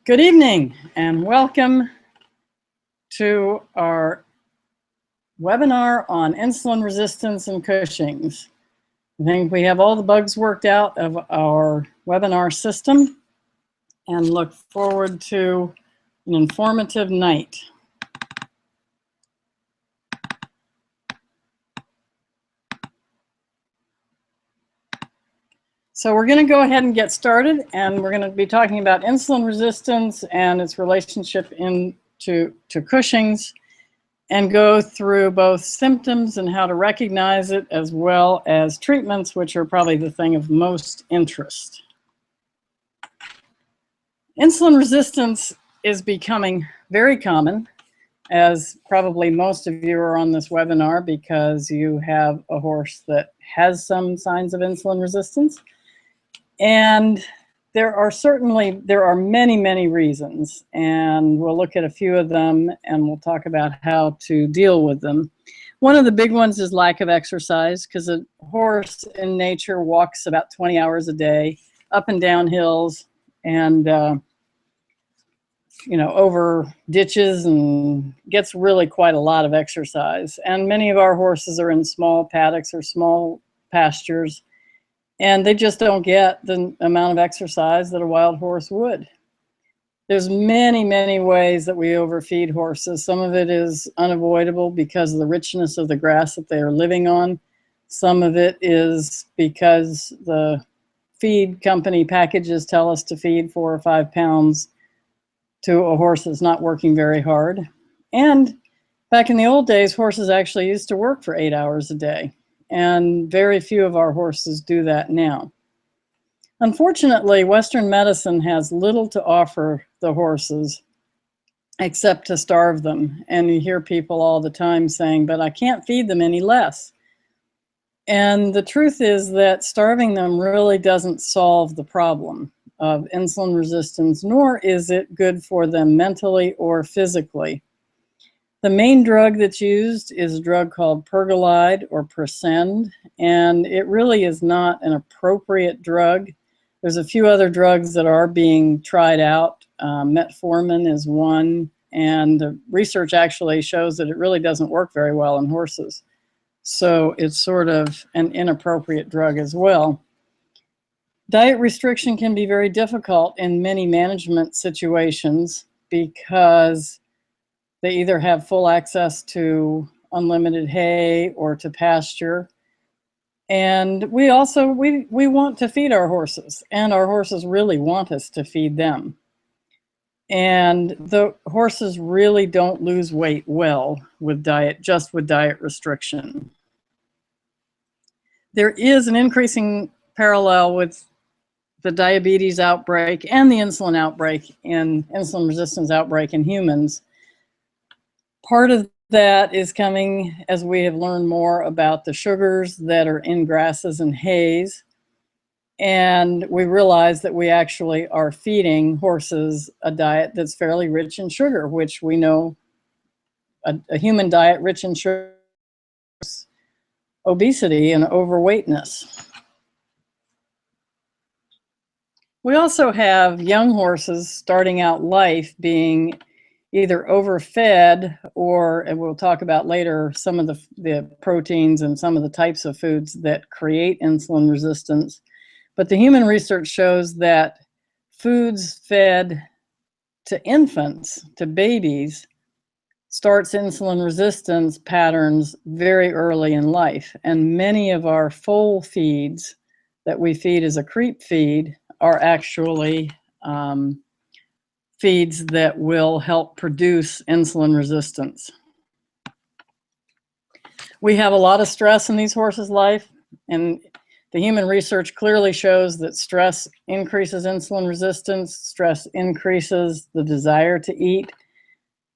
Good evening and welcome to our webinar on insulin resistance and Cushing's. I think we have all the bugs worked out of our webinar system and look forward to an informative night. So we're going to go ahead and get started, and we're going to be talking about insulin resistance and its relationship to Cushing's, and go through both symptoms and how to recognize it, as well as treatments, which are probably the thing of most interest. Insulin resistance is becoming very common, as probably most of you are on this webinar because you have a horse that has some signs of insulin resistance. And there are many reasons, and we'll look at a few of them and we'll talk about how to deal with them. One of the big ones is lack of exercise, because a horse in nature walks about 20 hours a day, up and down hills, and over ditches, and gets really quite a lot of exercise. And many of our horses are in small paddocks or small pastures, and they just don't get the amount of exercise that a wild horse would. There's many ways that we overfeed horses. Some of it is unavoidable because of the richness of the grass that they are living on. Some of it is because the feed company packages tell us to feed 4 or 5 pounds to a horse that's not working very hard. And back in the old days, horses actually used to work for 8 hours a day. And very few of our horses do that now. Unfortunately, Western medicine has little to offer the horses except to starve them. And you hear people all the time saying, but I can't feed them any less. And the truth is that starving them really doesn't solve the problem of insulin resistance, nor is it good for them mentally or physically. The main drug that's used is a drug called pergolide or Presend, and it really is not an appropriate drug. There's a few other drugs that are being tried out. Metformin is one, and the research actually shows that it really doesn't work very well in horses. So it's sort of an inappropriate drug as well. Diet restriction can be very difficult in many management situations because they either have full access to unlimited hay or to pasture. And we want to feed our horses, and our horses really want us to feed them. And the horses really don't lose weight well with diet, just with diet restriction. There is an increasing parallel with the diabetes outbreak and the insulin outbreak in insulin resistance outbreak in humans. Part of that is coming as we have learned more about the sugars that are in grasses and hays. And we realize that we actually are feeding horses a diet that's fairly rich in sugar, which we know a human diet rich in sugar, obesity and overweightness. We also have young horses starting out life being either overfed or, and we'll talk about later, some of the proteins and some of the types of foods that create insulin resistance. But the human research shows that foods fed to infants, to babies, starts insulin resistance patterns very early in life. And many of our foal feeds that we feed as a creep feed are actually feeds that will help produce insulin resistance. We have a lot of stress in these horses' life, and the human research clearly shows that stress increases insulin resistance, stress increases the desire to eat,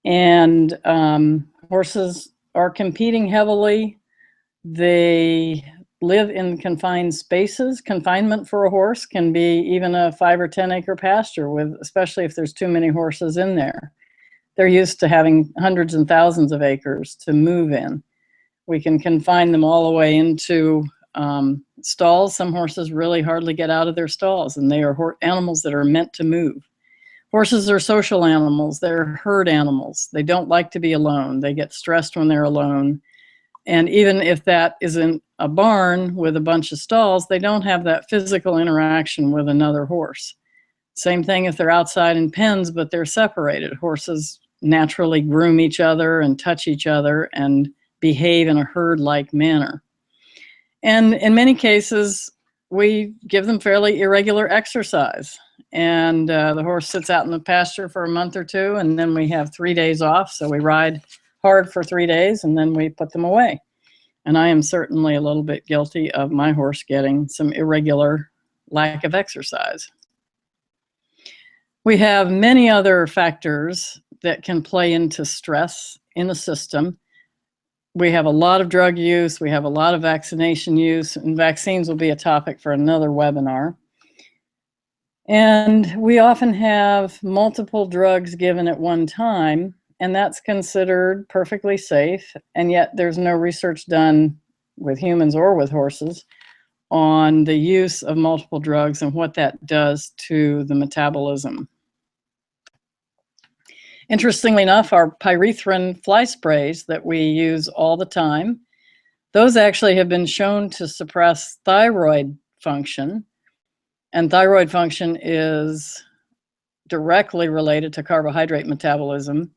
and horses are competing heavily. They live in confined spaces. Confinement for a horse can be even a 5 or 10 acre pasture, especially if there's too many horses in there. They're used to having hundreds and thousands of acres to move in. We can confine them all the way into stalls. Some horses really hardly get out of their stalls, and they are animals that are meant to move. Horses are social animals. They're herd animals. They don't like to be alone. They get stressed when they're alone. And even if that isn't a barn with a bunch of stalls, they don't have that physical interaction with another horse. Same thing if they're outside in pens, but they're separated. Horses naturally groom each other and touch each other and behave in a herd-like manner. And in many cases, we give them fairly irregular exercise. And the horse sits out in the pasture for a month or two, and then we have 3 days off. So we ride hard for 3 days, and then we put them away. And I am certainly a little bit guilty of my horse getting some irregular lack of exercise. We have many other factors that can play into stress in the system. We have a lot of drug use. We have a lot of vaccination use, and vaccines will be a topic for another webinar. And we often have multiple drugs given at one time, and that's considered perfectly safe. And yet there's no research done with humans or with horses on the use of multiple drugs and what that does to the metabolism. Interestingly enough, our pyrethrin fly sprays that we use all the time, those actually have been shown to suppress thyroid function. And thyroid function is directly related to carbohydrate metabolism.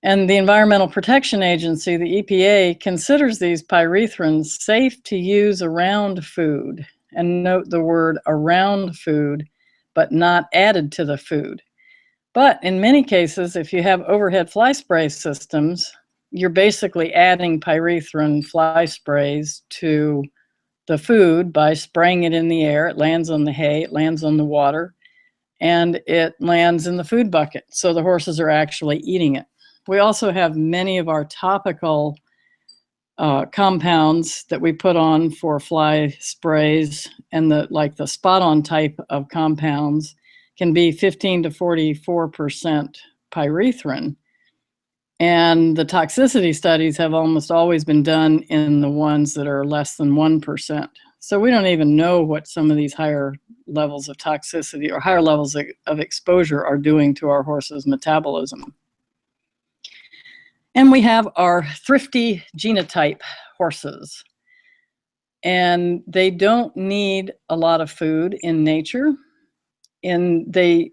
And the Environmental Protection Agency, the EPA, considers these pyrethrins safe to use around food. And note the word around food, but not added to the food. But in many cases, if you have overhead fly spray systems, you're basically adding pyrethrin fly sprays to the food by spraying it in the air. It lands on the hay, it lands on the water, and it lands in the food bucket. So the horses are actually eating it. We also have many of our topical compounds that we put on for fly sprays, and the spot-on type of compounds can be 15 to 44% pyrethrin. And the toxicity studies have almost always been done in the ones that are less than 1%. So we don't even know what some of these higher levels of toxicity or higher levels of exposure are doing to our horse's metabolism. And we have our thrifty genotype horses. And they don't need a lot of food in nature. And they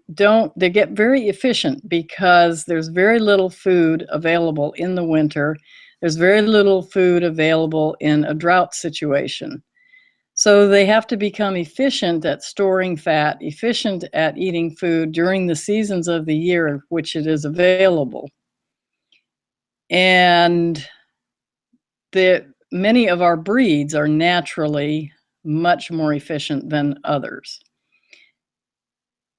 get very efficient because there's very little food available in the winter. There's very little food available in a drought situation. So they have to become efficient at storing fat, efficient at eating food during the seasons of the year which it is available. And many of our breeds are naturally much more efficient than others.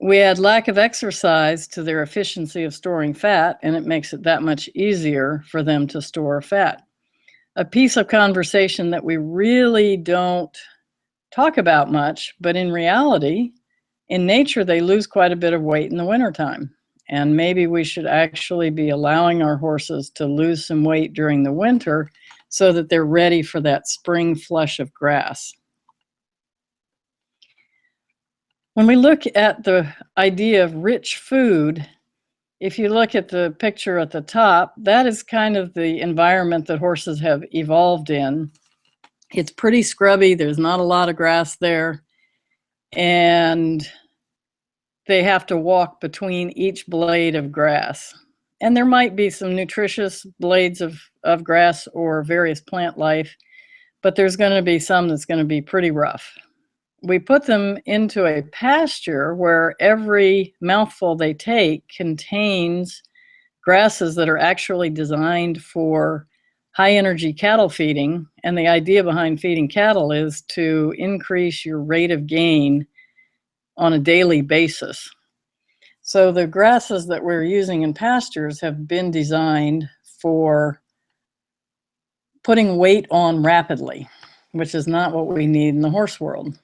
We add lack of exercise to their efficiency of storing fat, and it makes it that much easier for them to store fat. A piece of conversation that we really don't talk about much, but in reality, in nature, they lose quite a bit of weight in the wintertime. And maybe we should actually be allowing our horses to lose some weight during the winter so that they're ready for that spring flush of grass. When we look at the idea of rich food, if you look at the picture at the top, that is kind of the environment that horses have evolved in. It's pretty scrubby. There's not a lot of grass there. And they have to walk between each blade of grass. And there might be some nutritious blades of grass or various plant life, but there's going to be some that's going to be pretty rough. We put them into a pasture where every mouthful they take contains grasses that are actually designed for high energy cattle feeding. And the idea behind feeding cattle is to increase your rate of gain on a daily basis. So the grasses that we're using in pastures have been designed for putting weight on rapidly, which is not what we need in the horse world.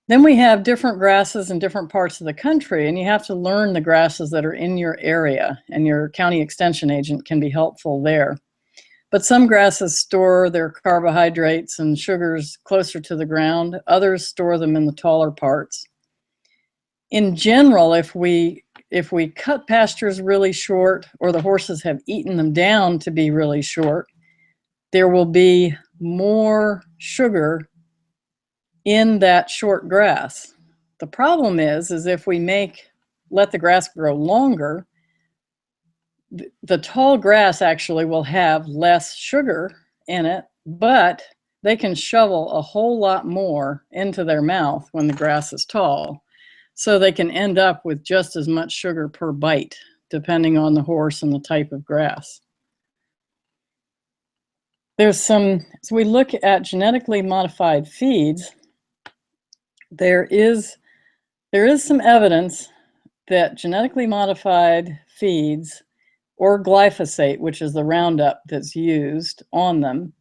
Then we have different grasses in different parts of the country, and you have to learn the grasses that are in your area, and your county extension agent can be helpful there. But some grasses store their carbohydrates and sugars closer to the ground. Others store them in the taller parts. In general, if we if we cut pastures really short, or the horses have eaten them down to be really short, there will be more sugar in that short grass. The problem is if we let the grass grow longer, the tall grass actually will have less sugar in it, but they can shovel a whole lot more into their mouth when the grass is tall. So they can end up with just as much sugar per bite, depending on the horse and the type of grass. So we look at genetically modified feeds. There is some evidence that genetically modified feeds, or glyphosate, which is the Roundup that's used on them,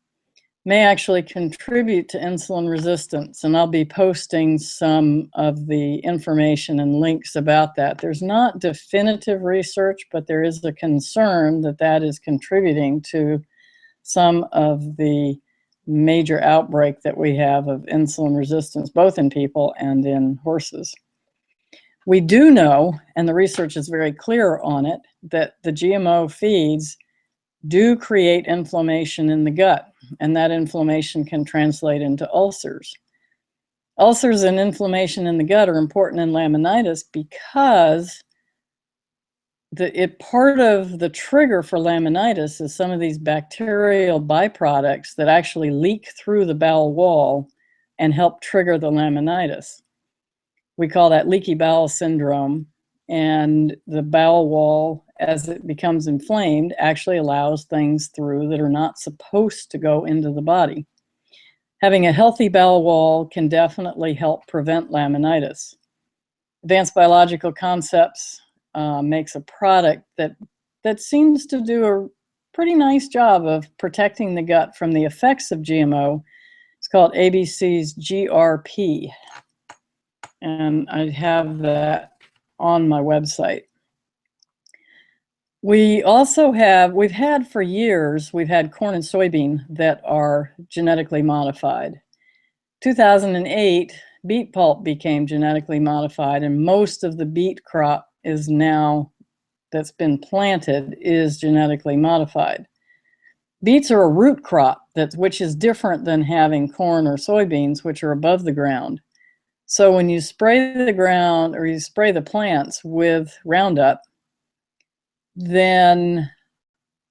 may actually contribute to insulin resistance. And I'll be posting some of the information and links about that. There's not definitive research, but there is a concern that that is contributing to some of the major outbreak that we have of insulin resistance, both in people and in horses. We do know, and the research is very clear on it, that the GMO feeds do create inflammation in the gut, and that inflammation can translate into ulcers. Ulcers and inflammation in the gut are important in laminitis because part of the trigger for laminitis is some of these bacterial byproducts that actually leak through the bowel wall and help trigger the laminitis. We call that leaky bowel syndrome, and the bowel wall, as it becomes inflamed, actually allows things through that are not supposed to go into the body. Having a healthy bowel wall can definitely help prevent laminitis. Advanced Biological Concepts makes a product that seems to do a pretty nice job of protecting the gut from the effects of GMO. It's called ABC's GRP. And I have that on my website. We also we've had for years, we've had corn and soybean that are genetically modified. 2008, beet pulp became genetically modified, and most of the beet crop is now, that's been planted, is genetically modified. Beets are a root crop, which is different than having corn or soybeans, which are above the ground. So when you spray the ground, or you spray the plants with Roundup, then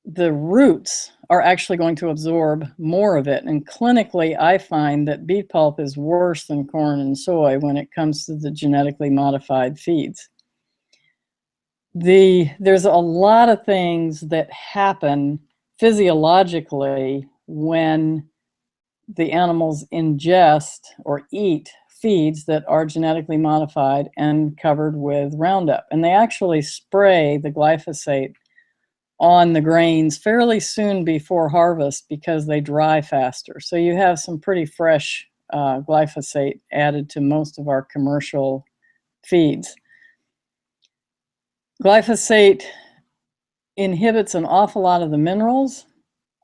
the roots are actually going to absorb more of it. And clinically, I find that beet pulp is worse than corn and soy when it comes to the genetically modified feeds. There's a lot of things that happen physiologically when the animals ingest or eat feeds that are genetically modified and covered with Roundup. And they actually spray the glyphosate on the grains fairly soon before harvest because they dry faster. So you have some pretty fresh glyphosate added to most of our commercial feeds. Glyphosate inhibits an awful lot of the minerals,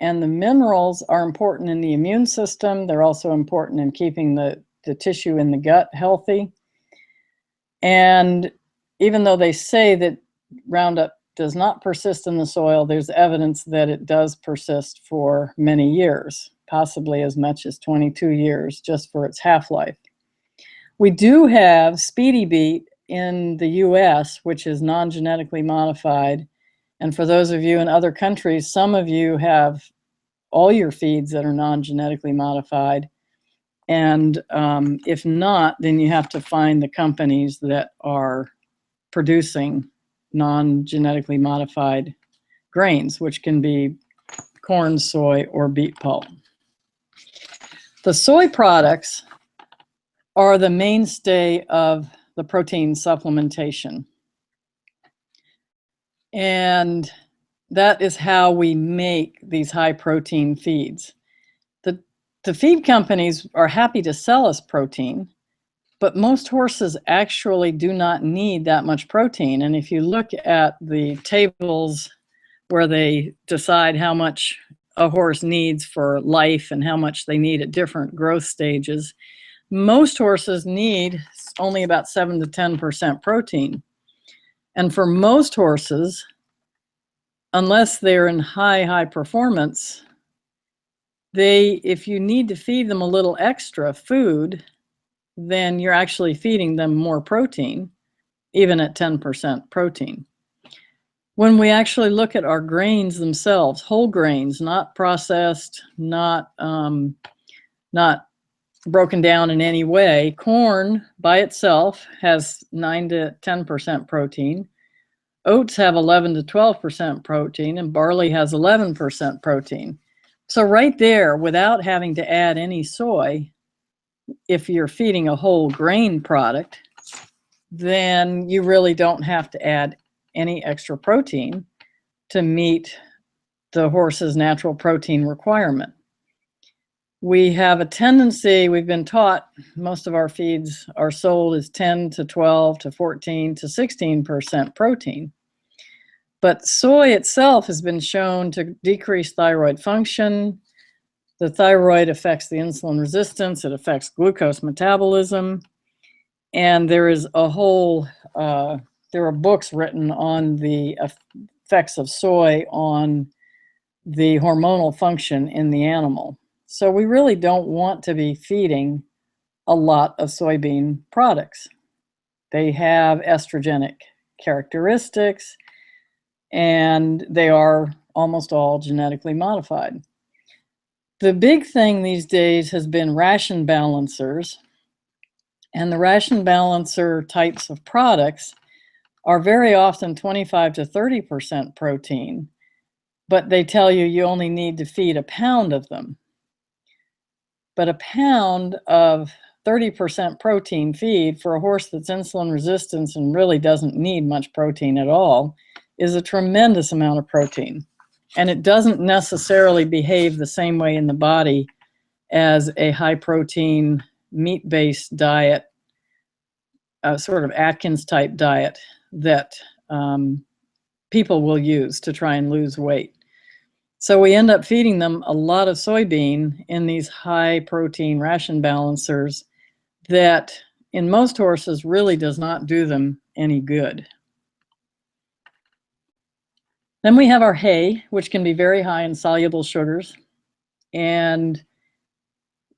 and the minerals are important in the immune system. They're also important in keeping the tissue in the gut healthy. And even though they say that Roundup does not persist in the soil, there's evidence that it does persist for many years, possibly as much as 22 years, just for its half-life. We do have Speedy Beet in the US, which is non-genetically modified. And for those of you in other countries, some of you have all your feeds that are non-genetically modified. And if not, then you have to find the companies that are producing non-genetically modified grains, which can be corn, soy, or beet pulp. The soy products are the mainstay of the protein supplementation. And that is how we make these high protein feeds. The feed companies are happy to sell us protein, but most horses actually do not need that much protein. And if you look at the tables where they decide how much a horse needs for life and how much they need at different growth stages, most horses need only about 7 to 10% protein. And for most horses, unless they're in high performance, if you need to feed them a little extra food, then you're actually feeding them more protein, even at 10% protein. When we actually look at our grains themselves, whole grains, not processed, not broken down in any way, corn by itself has 9 to 10% protein. Oats have 11 to 12% protein, and barley has 11% protein. So right there, without having to add any soy, if you're feeding a whole grain product, then you really don't have to add any extra protein to meet the horse's natural protein requirement. We have a tendency, we've been taught, most of our feeds are sold as 10 to 12 to 14 to 16% protein. But soy itself has been shown to decrease thyroid function. The thyroid affects the insulin resistance. It affects glucose metabolism. And there is a whole, there are books written on the effects of soy on the hormonal function in the animal. So we really don't want to be feeding a lot of soybean products. They have estrogenic characteristics, and they are almost all genetically modified. The big thing these days has been ration balancers, and the ration balancer types of products are very often 25 to 30% protein, but they tell you you only need to feed a pound of them. But a pound of 30% protein feed for a horse that's insulin resistant and really doesn't need much protein at all is a tremendous amount of protein. And it doesn't necessarily behave the same way in the body as a high protein meat-based diet, a sort of Atkins type diet that people will use to try and lose weight. So we end up feeding them a lot of soybean in these high protein ration balancers that in most horses really does not do them any good. Then we have our hay, which can be very high in soluble sugars. And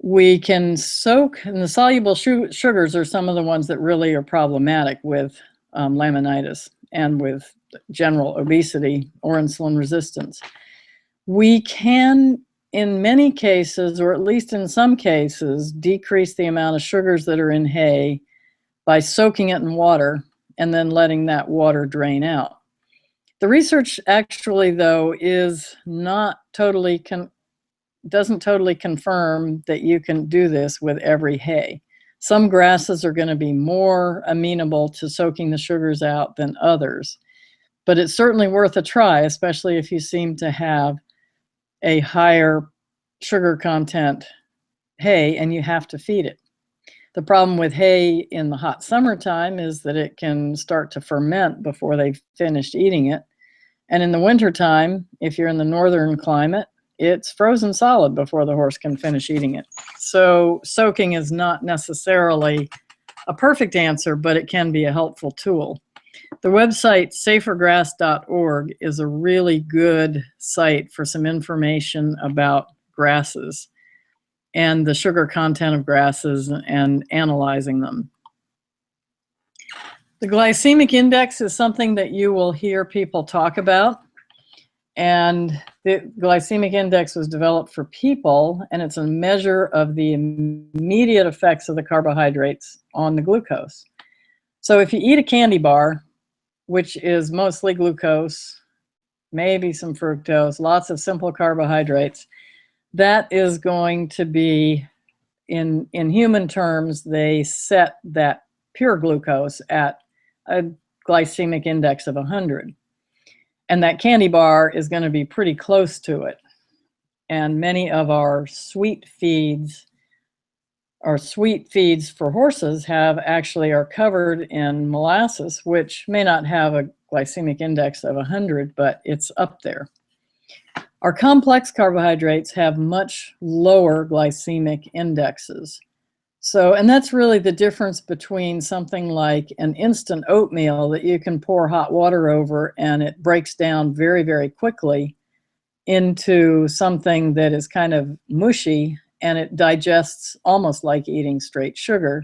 we can soak, and the soluble sugars are some of the ones that really are problematic with laminitis and with general obesity or insulin resistance. We can, in many cases, or at least in some cases, decrease the amount of sugars that are in hay by soaking it in water and then letting that water drain out. The research actually, though, is not totally, doesn't totally confirm that you can do this with every hay. Some grasses are going to be more amenable to soaking the sugars out than others, but it's certainly worth a try, especially if you seem to have a higher sugar content hay and you have to feed it. The problem with hay in the hot summertime is that it can start to ferment before they've finished eating it. And in the wintertime, if you're in the northern climate, it's frozen solid before the horse can finish eating it. So soaking is not necessarily a perfect answer, but it can be a helpful tool. The website safergrass.org is a really good site for some information about grasses and the sugar content of grasses and analyzing them. The glycemic index is something that you will hear people talk about. And the glycemic index was developed for people, and it's a measure of the immediate effects of the carbohydrates on the glucose. So if you eat a candy bar, which is mostly glucose, maybe some fructose, lots of simple carbohydrates, that is going to be, in human terms, they set that pure glucose at a glycemic index of 100. And that candy bar is going to be pretty close to it. And many of our sweet feeds for horses are covered in molasses, which may not have a glycemic index of 100, but it's up there. Our complex carbohydrates have much lower glycemic indexes. So, and that's really the difference between something like an instant oatmeal that you can pour hot water over and it breaks down very, very quickly into something that is kind of mushy and it digests almost like eating straight sugar,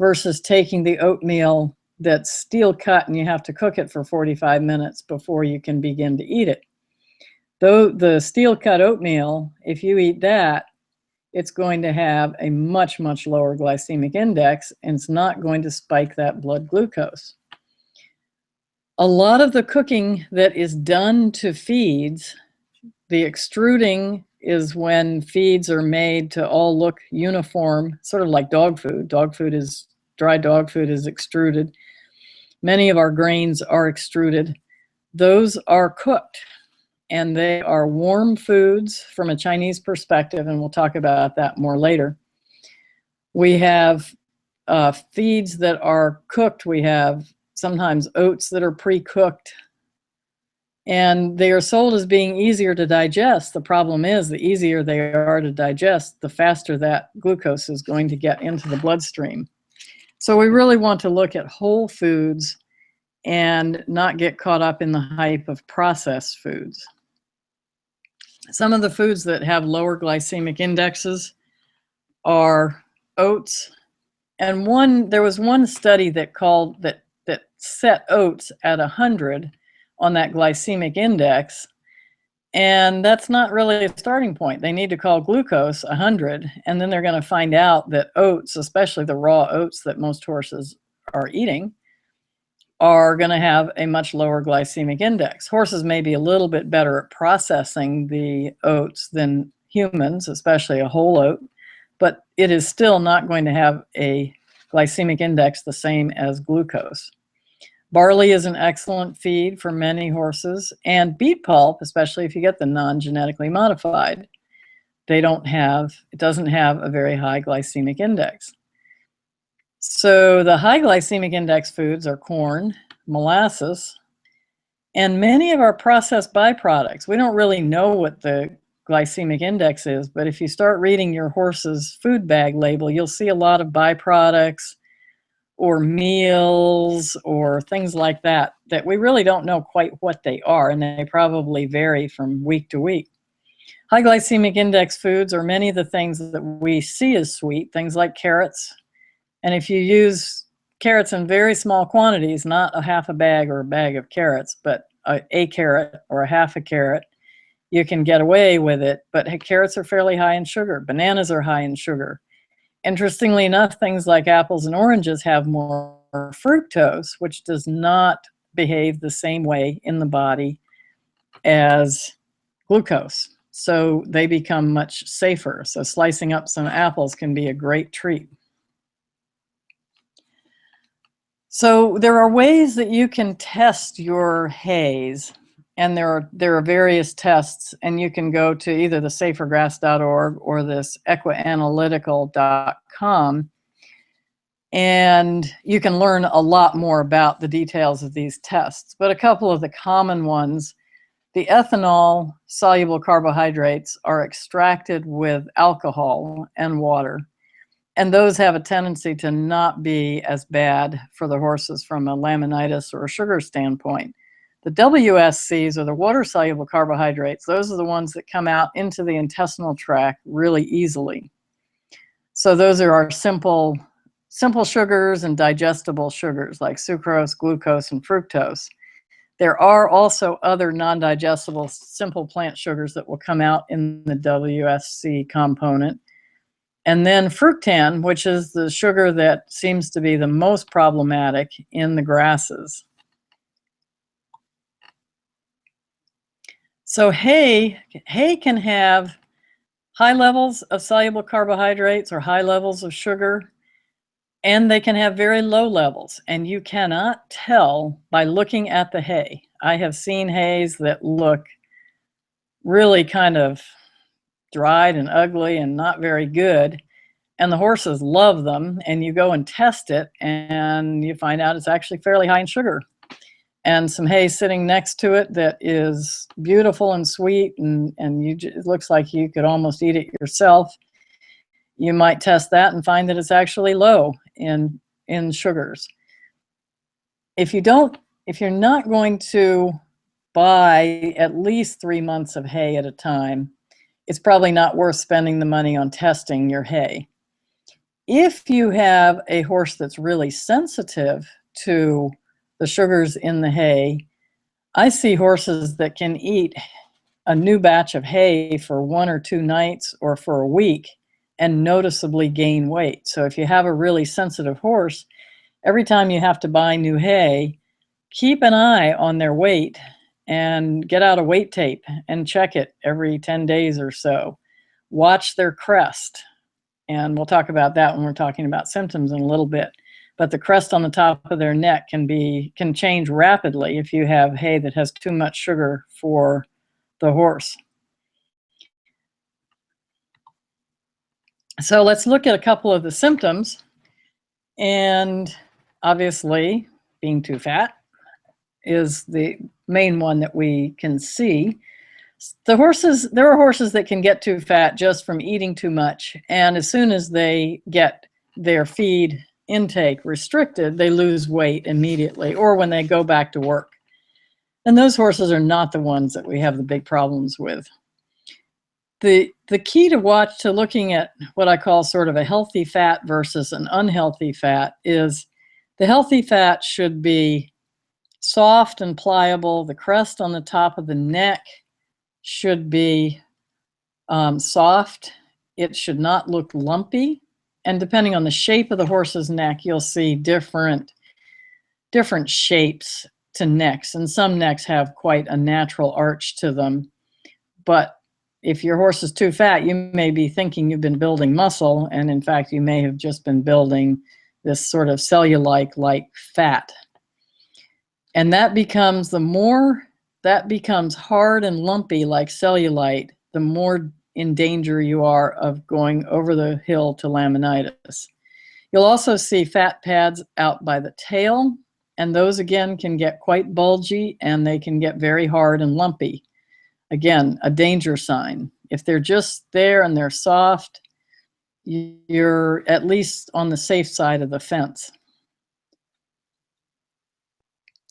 versus taking the oatmeal that's steel cut and you have to cook it for 45 minutes before you can begin to eat it. Though the steel cut oatmeal, if you eat that, it's going to have a much, much lower glycemic index, and it's not going to spike that blood glucose. A lot of the cooking that is done to feeds, the extruding is when feeds are made to all look uniform, sort of like dog food. Dry dog food is extruded. Many of our grains are extruded. Those are cooked. And they are warm foods from a Chinese perspective, and we'll talk about that more later. We have feeds that are cooked. We have sometimes oats that are pre-cooked, and they are sold as being easier to digest. The problem is, the easier they are to digest, the faster that glucose is going to get into the bloodstream. So we really want to look at whole foods and not get caught up in the hype of processed foods. Some of the foods that have lower glycemic indexes are oats. And there was one study that set oats at 100 on that glycemic index. And that's not really a starting point. They need to call glucose 100. And then they're going to find out that oats, especially the raw oats that most horses are eating, are going to have a much lower glycemic index. Horses may be a little bit better at processing the oats than humans, especially a whole oat, but it is still not going to have a glycemic index the same as glucose. Barley is an excellent feed for many horses, and beet pulp, especially if you get the non-genetically modified, it doesn't have a very high glycemic index. So the high glycemic index foods are corn, molasses, and many of our processed byproducts. We don't really know what the glycemic index is, but if you start reading your horse's food bag label, you'll see a lot of byproducts or meals or things like that we really don't know quite what they are, and they probably vary from week to week. High glycemic index foods are many of the things that we see as sweet, things like carrots. And if you use carrots in very small quantities, not a half a bag or a bag of carrots, but a carrot or a half a carrot, you can get away with it. But carrots are fairly high in sugar. Bananas are high in sugar. Interestingly enough, things like apples and oranges have more fructose, which does not behave the same way in the body as glucose. So they become much safer. So slicing up some apples can be a great treat. So there are ways that you can test your hays, and there are various tests, and you can go to either the safergrass.org or this equianalytical.com, and you can learn a lot more about the details of these tests. But a couple of the common ones, the ethanol soluble carbohydrates are extracted with alcohol and water. And those have a tendency to not be as bad for the horses from a laminitis or a sugar standpoint. The WSCs, or the water-soluble carbohydrates, those are the ones that come out into the intestinal tract really easily. So those are our simple sugars and digestible sugars like sucrose, glucose, and fructose. There are also other non-digestible simple plant sugars that will come out in the WSC component. And then fructan, which is the sugar that seems to be the most problematic in the grasses. So hay can have high levels of soluble carbohydrates or high levels of sugar, and they can have very low levels. And you cannot tell by looking at the hay. I have seen hays that look really kind of dried and ugly and not very good, and the horses love them, and you go and test it and you find out it's actually fairly high in sugar, and some hay sitting next to it that is beautiful and sweet, and it looks like you could almost eat it yourself. you might test that and find that it's actually low in sugars. If you're not going to buy at least 3 months of hay at a time, it's probably not worth spending the money on testing your hay. If you have a horse that's really sensitive to the sugars in the hay, I see horses that can eat a new batch of hay for 1 or 2 nights or for a week and noticeably gain weight. So if you have a really sensitive horse, every time you have to buy new hay, keep an eye on their weight and get out a weight tape and check it every 10 days or so. Watch their crest. And we'll talk about that when we're talking about symptoms in a little bit. But the crest on the top of their neck can change rapidly if you have hay that has too much sugar for the horse. So let's look at a couple of the symptoms. And obviously, being too fat is the main one that we can see. There are horses that can get too fat just from eating too much, and as soon as they get their feed intake restricted, they lose weight immediately, or when they go back to work. And those horses are not the ones that we have the big problems with. The key to looking at what I call sort of a healthy fat versus an unhealthy fat is the healthy fat should be soft and pliable. The crest on the top of the neck should be soft. It should not look lumpy. And depending on the shape of the horse's neck, you'll see different shapes to necks. And some necks have quite a natural arch to them. But if your horse is too fat, you may be thinking you've been building muscle, and in fact, you may have just been building this sort of cellulite-like fat. And that becomes hard and lumpy like cellulite, the more in danger you are of going over the hill to laminitis. You'll also see fat pads out by the tail, and those again can get quite bulgy and they can get very hard and lumpy. Again, a danger sign. If they're just there and they're soft, you're at least on the safe side of the fence.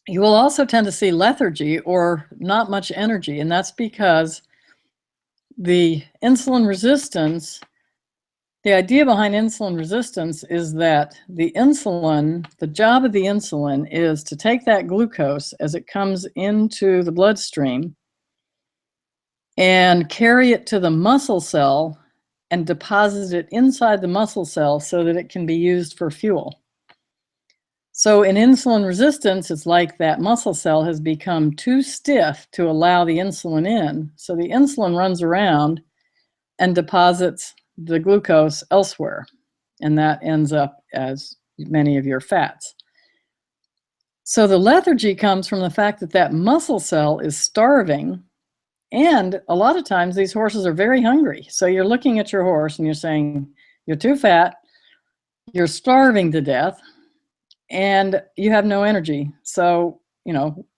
You will also tend to see lethargy or not much energy, and that's because the insulin resistance, the idea behind insulin resistance is that the job of the insulin is to take that glucose as it comes into the bloodstream and carry it to the muscle cell and deposit it inside the muscle cell so that it can be used for fuel. So in insulin resistance, it's like that muscle cell has become too stiff to allow the insulin in. So the insulin runs around and deposits the glucose elsewhere. And that ends up as many of your fats. So the lethargy comes from the fact that that muscle cell is starving. And a lot of times these horses are very hungry. So you're looking at your horse and you're saying, you're too fat, you're starving to death, and you have no energy. So,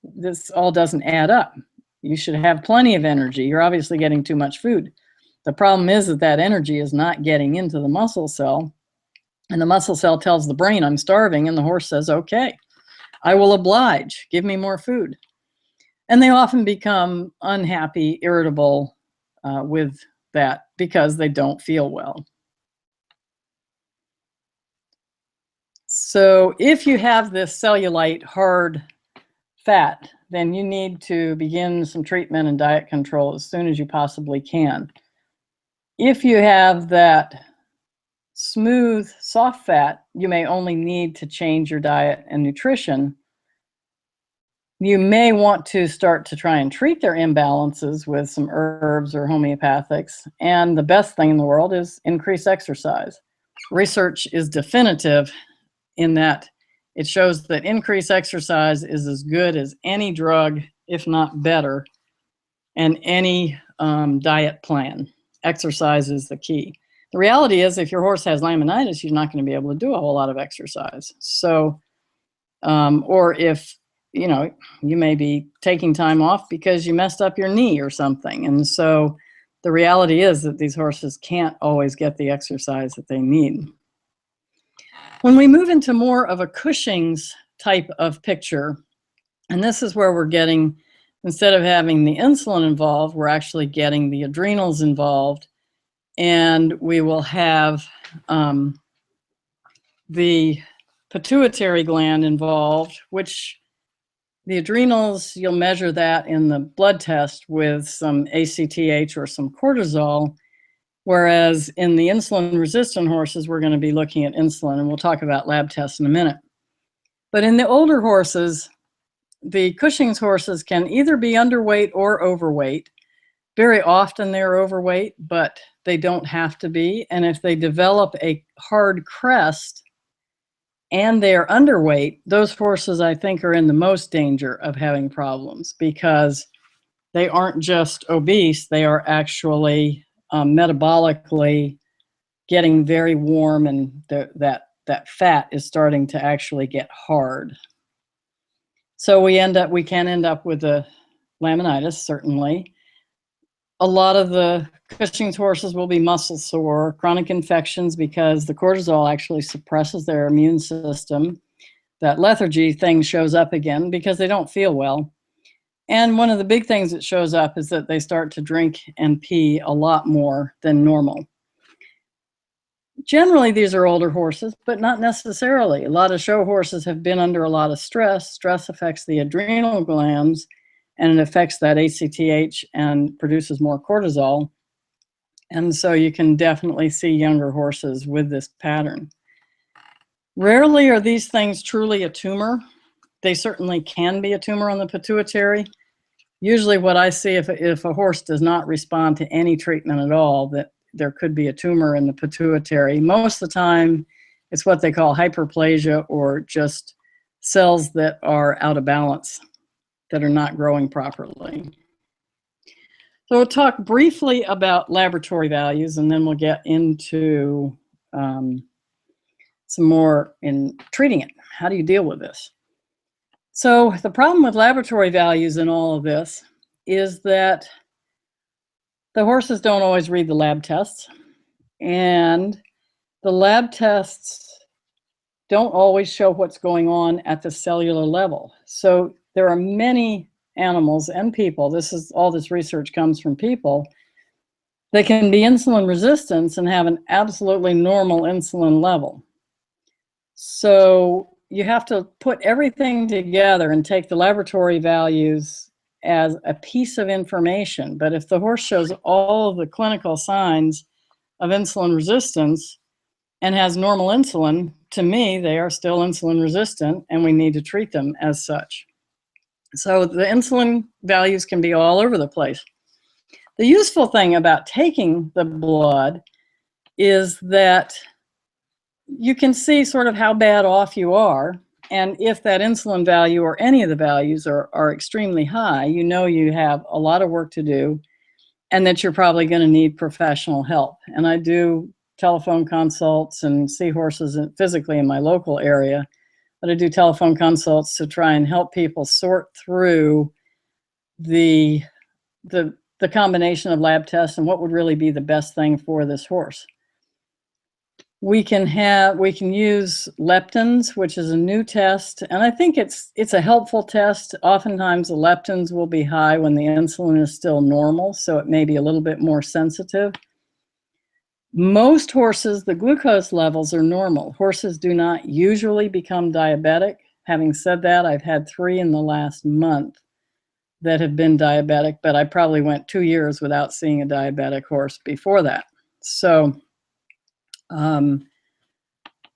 this all doesn't add up. You should have plenty of energy. You're obviously getting too much food. The problem is that energy is not getting into the muscle cell. And the muscle cell tells the brain, I'm starving. And the horse says, okay, I will oblige. Give me more food. And they often become unhappy, irritable with that because they don't feel well. So if you have this cellulite hard fat, then you need to begin some treatment and diet control as soon as you possibly can. If you have that smooth, soft fat, you may only need to change your diet and nutrition. You may want to start to try and treat their imbalances with some herbs or homeopathics. And the best thing in the world is increase exercise. Research is definitive in that it shows that increased exercise is as good as any drug, if not better, and any diet plan. Exercise is the key. The reality is if your horse has laminitis, you're not going to be able to do a whole lot of exercise. So, or if, you may be taking time off because you messed up your knee or something. And so the reality is that these horses can't always get the exercise that they need. When we move into more of a Cushing's type of picture, and this is where we're getting, instead of having the insulin involved, we're actually getting the adrenals involved, and we will have the pituitary gland involved, which the adrenals, you'll measure that in the blood test with some ACTH or some cortisol, whereas in the insulin-resistant horses, we're going to be looking at insulin, and we'll talk about lab tests in a minute. But in the older horses, the Cushing's horses can either be underweight or overweight. Very often they're overweight, but they don't have to be. And if they develop a hard crest and they're underweight, those horses, I think, are in the most danger of having problems because they aren't just obese, they are actually metabolically getting very warm, and that fat is starting to actually get hard. So we can end up with a laminitis, certainly. A lot of the Cushing's horses will be muscle sore, chronic infections, because the cortisol actually suppresses their immune system. That lethargy thing shows up again because they don't feel well. And one of the big things that shows up is that they start to drink and pee a lot more than normal. Generally, these are older horses, but not necessarily. A lot of show horses have been under a lot of stress. Stress affects the adrenal glands, and it affects that ACTH and produces more cortisol. And so you can definitely see younger horses with this pattern. Rarely are these things truly a tumor. They certainly can be a tumor on the pituitary. Usually what I see, if a horse does not respond to any treatment at all, that there could be a tumor in the pituitary. Most of the time, it's what they call hyperplasia, or just cells that are out of balance, that are not growing properly. So we'll talk briefly about laboratory values, and then we'll get into some more in treating it. How do you deal with this? So the problem with laboratory values in all of this is that the horses don't always read the lab tests, and the lab tests don't always show what's going on at the cellular level. So there are many animals and people, all this research comes from people, that can be insulin resistant and have an absolutely normal insulin level. So you have to put everything together and take the laboratory values as a piece of information. But if the horse shows all of the clinical signs of insulin resistance and has normal insulin, to me, they are still insulin resistant, and we need to treat them as such. So the insulin values can be all over the place. The useful thing about taking the blood is that you can see sort of how bad off you are. And if that insulin value or any of the values are extremely high, you know you have a lot of work to do and that you're probably going to need professional help. And I do telephone consults and see horses physically in my local area, but I do telephone consults to try and help people sort through the combination of lab tests and what would really be the best thing for this horse. We can use leptins, which is a new test, and I think it's a helpful test. Oftentimes the leptins will be high when the insulin is still normal, so it may be a little bit more sensitive. Most horses, the glucose levels are normal. Horses do not usually become diabetic. Having said that, I've had 3 in the last month that have been diabetic, but I probably went 2 years without seeing a diabetic horse before that. So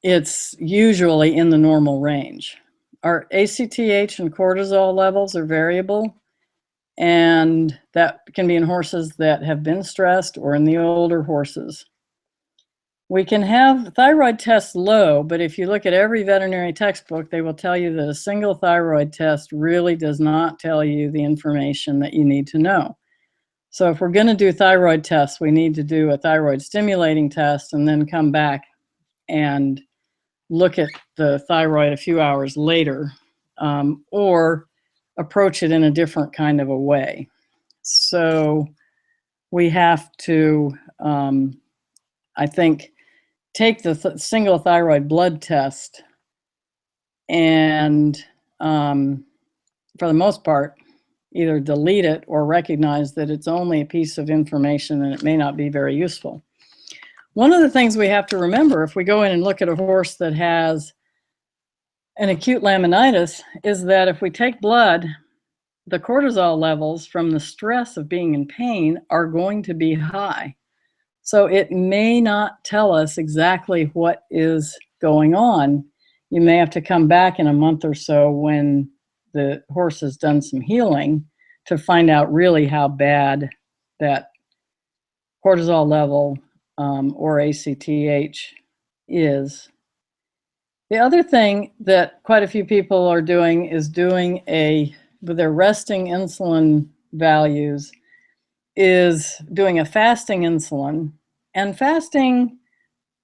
it's usually in the normal range. Our ACTH and cortisol levels are variable, and that can be in horses that have been stressed or in the older horses. We can have thyroid tests low, but if you look at every veterinary textbook, they will tell you that a single thyroid test really does not tell you the information that you need to know. So if we're going to do thyroid tests, we need to do a thyroid stimulating test and then come back and look at the thyroid a few hours later, or approach it in a different kind of a way. So we have to, I think, take the single thyroid blood test and, for the most part, either delete it or recognize that it's only a piece of information and it may not be very useful. One of the things we have to remember if we go in and look at a horse that has an acute laminitis is that if we take blood, the cortisol levels from the stress of being in pain are going to be high. So it may not tell us exactly what is going on. You may have to come back in a month or so when the horse has done some healing to find out really how bad that cortisol level or ACTH is. The other thing that quite a few people are doing is with their resting insulin values, is doing a fasting insulin. And fasting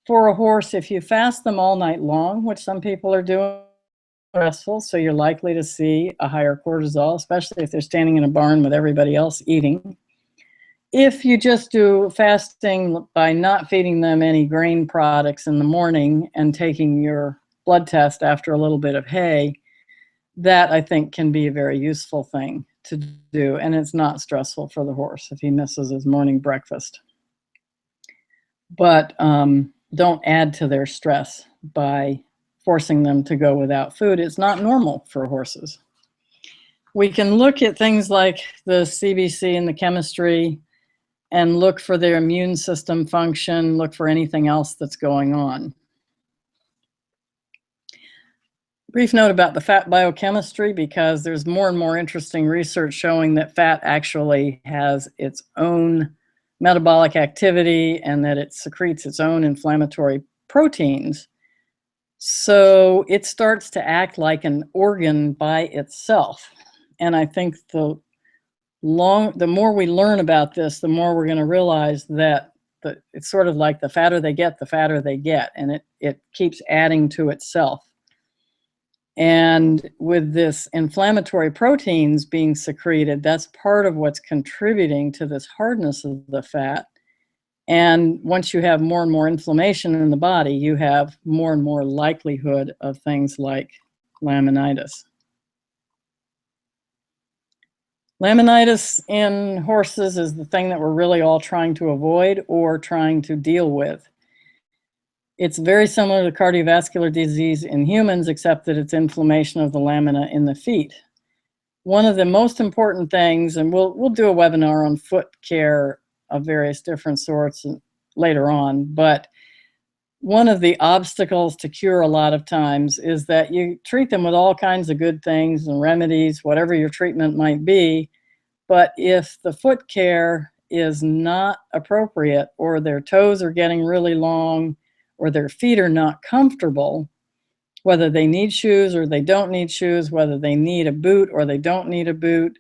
for a horse, if you fast them all night long, which some people are doing, stressful, so you're likely to see a higher cortisol, especially if they're standing in a barn with everybody else eating. If you just do fasting by not feeding them any grain products in the morning and taking your blood test after a little bit of hay, that I think can be a very useful thing to do, and it's not stressful for the horse if he misses his morning breakfast. But don't add to their stress by forcing them to go without food. It's not normal for horses. We can look at things like the CBC and the chemistry and look for their immune system function, look for anything else that's going on. Brief note about the fat biochemistry, because there's more and more interesting research showing that fat actually has its own metabolic activity and that it secretes its own inflammatory proteins. So it starts to act like an organ by itself. And I think the more we learn about this, the more we're going to realize that it's sort of like the fatter they get, and it keeps adding to itself. And with this inflammatory proteins being secreted, that's part of what's contributing to this hardness of the fat. And once you have more and more inflammation in the body, you have more and more likelihood of things like laminitis. Laminitis in horses is the thing that we're really all trying to avoid or trying to deal with. It's very similar to cardiovascular disease in humans, except that it's inflammation of the lamina in the feet. One of the most important things, and we'll do a webinar on foot care of various different sorts later on, but one of the obstacles to cure a lot of times is that you treat them with all kinds of good things and remedies, whatever your treatment might be, but if the foot care is not appropriate, or their toes are getting really long, or their feet are not comfortable, whether they need shoes or they don't need shoes, whether they need a boot or they don't need a boot,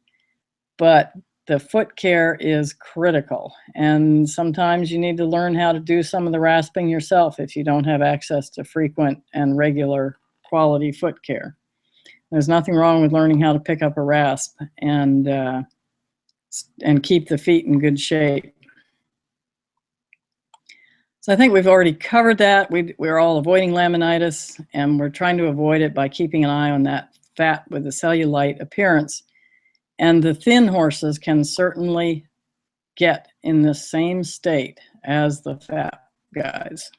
but the foot care is critical. And sometimes you need to learn how to do some of the rasping yourself if you don't have access to frequent and regular quality foot care. There's nothing wrong with learning how to pick up a rasp and keep the feet in good shape. So I think we've already covered that. We're all avoiding laminitis, and we're trying to avoid it by keeping an eye on that fat with the cellulite appearance. And the thin horses can certainly get in the same state as the fat guys.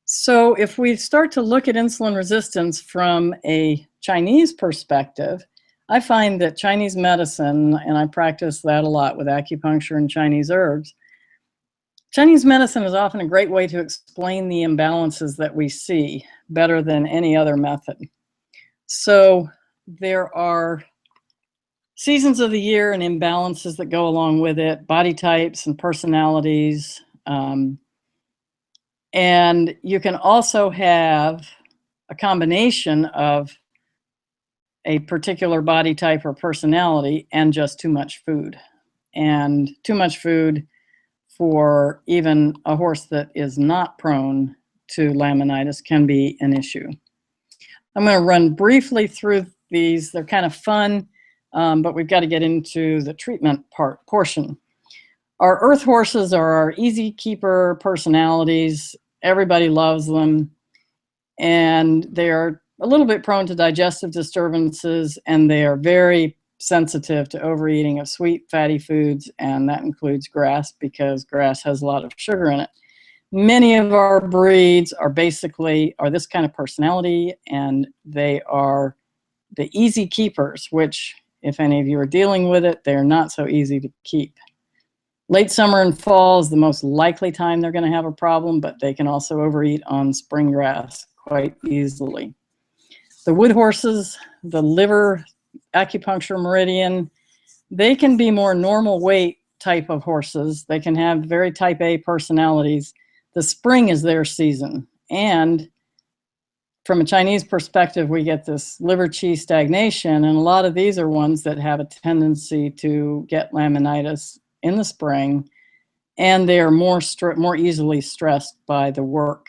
So if we start to look at insulin resistance from a Chinese perspective, I find that Chinese medicine, and I practice that a lot with acupuncture and Chinese herbs, Chinese medicine is often a great way to explain the imbalances that we see better than any other method. So there are seasons of the year and imbalances that go along with it, body types and personalities. And you can also have a combination of a particular body type or personality and just too much food. And too much food for even a horse that is not prone to laminitis can be an issue. I'm going to run briefly through these. They're kind of fun, but we've got to get into the treatment portion. Our earth horses are our easy keeper personalities. Everybody loves them. And they are a little bit prone to digestive disturbances, and they are very sensitive to overeating of sweet, fatty foods, and that includes grass because grass has a lot of sugar in it. Many of our breeds are this kind of personality, and they are the easy keepers, which, if any of you are dealing with it, they're not so easy to keep. Late summer and fall is the most likely time they're going to have a problem, but they can also overeat on spring grass quite easily. The wood horses, the liver acupuncture meridian, they can be more normal weight type of horses. They can have very type A personalities. The spring is their season. And from a Chinese perspective, we get this liver qi stagnation, and a lot of these are ones that have a tendency to get laminitis in the spring, and they are more easily stressed by the work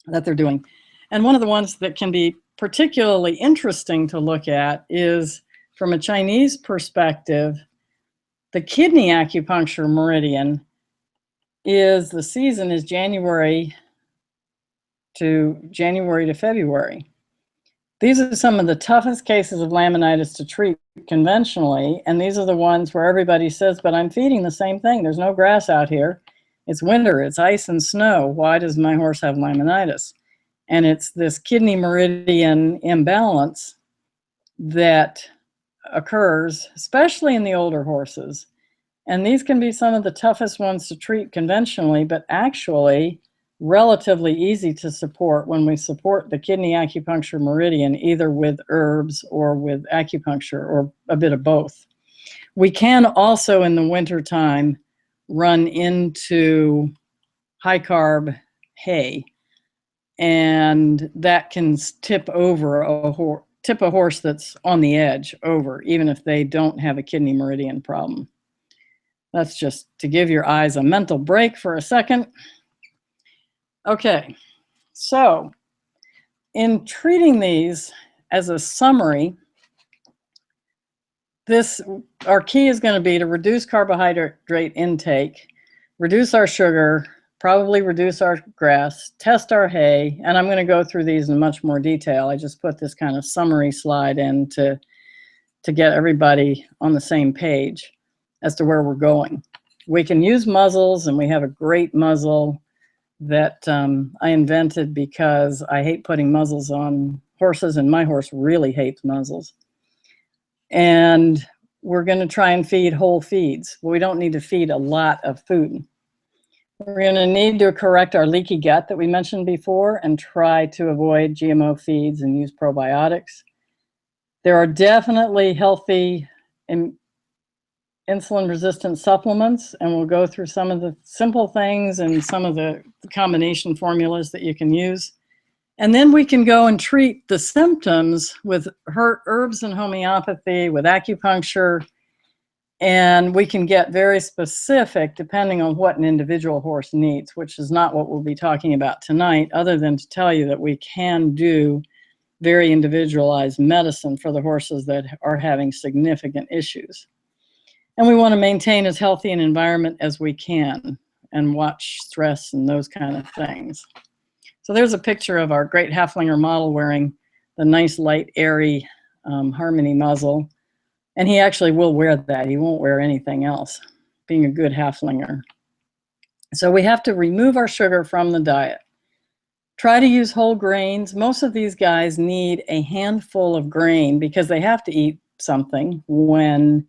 that they're doing. And one of the ones that can be particularly interesting to look at is, from a Chinese perspective, the kidney acupuncture meridian the season is January to February. These are some of the toughest cases of laminitis to treat conventionally, and these are the ones where everybody says, but I'm feeding the same thing. There's no grass out here. It's winter, it's ice and snow. Why does my horse have laminitis? And it's this kidney meridian imbalance that occurs, especially in the older horses. And these can be some of the toughest ones to treat conventionally, but actually relatively easy to support when we support the kidney acupuncture meridian, either with herbs or with acupuncture or a bit of both. We can also, in the wintertime, run into high carb hay, and that can tip a horse that's on the edge over, even if they don't have a kidney meridian problem. That's just to give your eyes a mental break for a second. Okay, so in treating these, as a summary, our key is going to be to reduce carbohydrate intake, reduce our sugar, probably reduce our grass, test our hay, and I'm going to go through these in much more detail. I just put this kind of summary slide in to get everybody on the same page as to where we're going. We can use muzzles, and we have a great muzzle that I invented because I hate putting muzzles on horses, and my horse really hates muzzles. And we're going to try and feed whole feeds. We don't need to feed a lot of food. We're going to need to correct our leaky gut that we mentioned before and try to avoid GMO feeds and use probiotics. There are definitely healthy insulin-resistant supplements, and we'll go through some of the simple things and some of the combination formulas that you can use. And then we can go and treat the symptoms with herbs and homeopathy, with acupuncture, and we can get very specific depending on what an individual horse needs, which is not what we'll be talking about tonight, other than to tell you that we can do very individualized medicine for the horses that are having significant issues. And we want to maintain as healthy an environment as we can and watch stress and those kind of things. So there's a picture of our great Haflinger model wearing the nice, light, airy Harmony muzzle. And he actually will wear that. He won't wear anything else, being a good Haflinger. So we have to remove our sugar from the diet. Try to use whole grains. Most of these guys need a handful of grain because they have to eat something when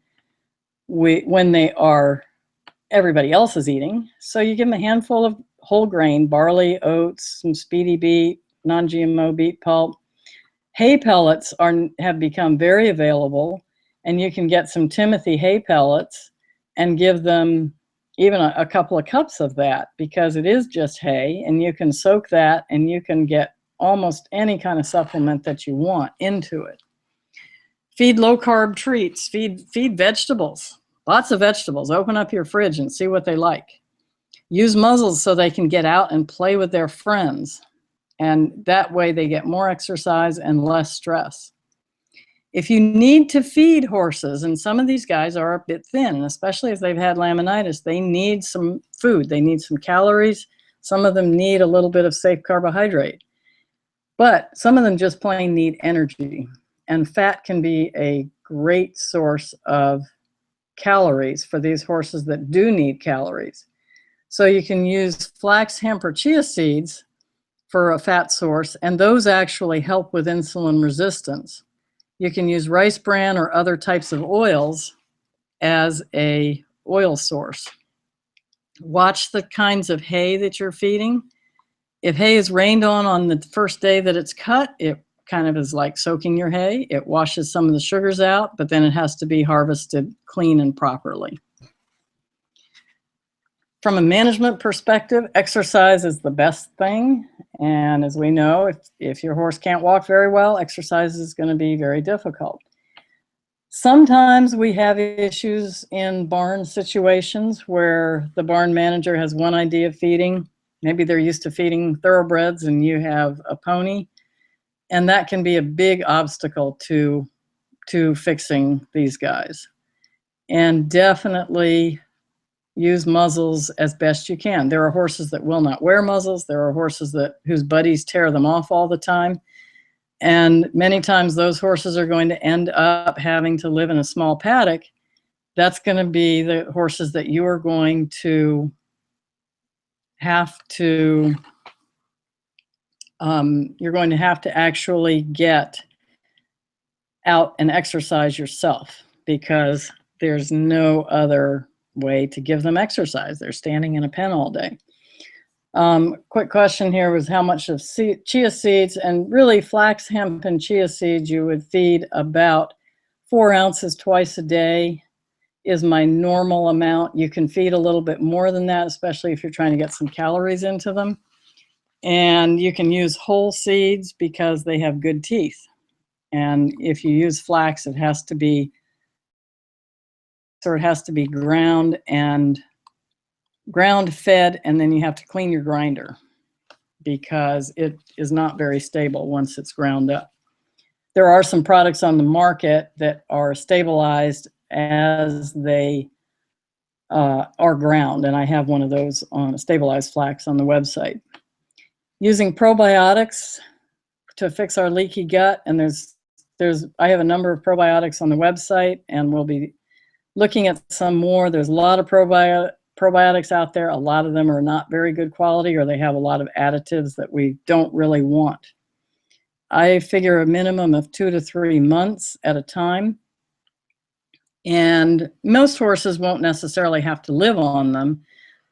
everybody else is eating. So you give them a handful of whole grain, barley, oats, some speedy beet, non-GMO beet pulp. Hay pellets have become very available, and you can get some Timothy hay pellets and give them even a couple of cups of that, because it is just hay, and you can soak that and you can get almost any kind of supplement that you want into it. Feed low-carb treats, feed vegetables, lots of vegetables. Open up your fridge and see what they like. Use muzzles so they can get out and play with their friends, and that way they get more exercise and less stress. If you need to feed horses, and some of these guys are a bit thin, and especially if they've had laminitis, they need some food. They need some calories. Some of them need a little bit of safe carbohydrate. But some of them just plain need energy. And fat can be a great source of calories for these horses that do need calories. So you can use flax, hemp, or chia seeds for a fat source, and those actually help with insulin resistance. You can use rice bran or other types of oils as a oil source. Watch the kinds of hay that you're feeding. If hay is rained on the first day that it's cut, it kind of is like soaking your hay. It washes some of the sugars out, but then it has to be harvested clean and properly. From a management perspective, exercise is the best thing. And as we know, if your horse can't walk very well, exercise is going to be very difficult. Sometimes we have issues in barn situations where the barn manager has one idea of feeding. Maybe they're used to feeding thoroughbreds and you have a pony. And that can be a big obstacle to fixing these guys. And definitely use muzzles as best you can. There are horses that will not wear muzzles. There are horses whose buddies tear them off all the time. And many times those horses are going to end up having to live in a small paddock. That's going to be the horses that you are going to have to, you're going to have to actually get out and exercise yourself, because there's no other way to give them exercise. They're standing in a pen all day. Quick question here was how much of chia seeds, and really flax, hemp, and chia seeds you would feed about 4 ounces twice a day is my normal amount. You can feed a little bit more than that, especially if you're trying to get some calories into them. And you can use whole seeds because they have good teeth. And if you use flax, it has to be ground fed, and then you have to clean your grinder because it is not very stable once it's ground up. There are some products on the market that are stabilized as they are ground, and I have one of those on stabilized flax on the website. Using probiotics to fix our leaky gut, and I have a number of probiotics on the website, and we'll be looking at some more. There's a lot of probiotics out there. A lot of them are not very good quality, or they have a lot of additives that we don't really want. I figure a minimum of 2 to 3 months at a time. And most horses won't necessarily have to live on them,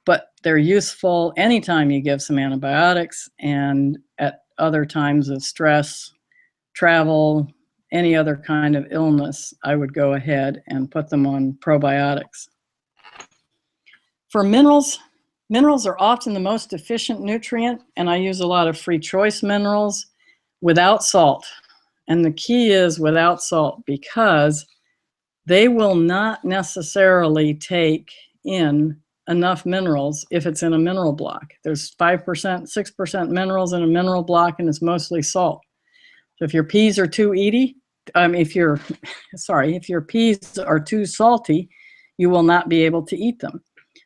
but they're useful anytime you give some antibiotics, and at other times of stress, travel, any other kind of illness, I would go ahead and put them on probiotics. For minerals, minerals are often the most efficient nutrient, and I use a lot of free choice minerals without salt. And the key is without salt, because they will not necessarily take in enough minerals if it's in a mineral block. There's 5%, 6% minerals in a mineral block, and it's mostly salt. So if your peas are too if your peas are too salty, you will not be able to eat them.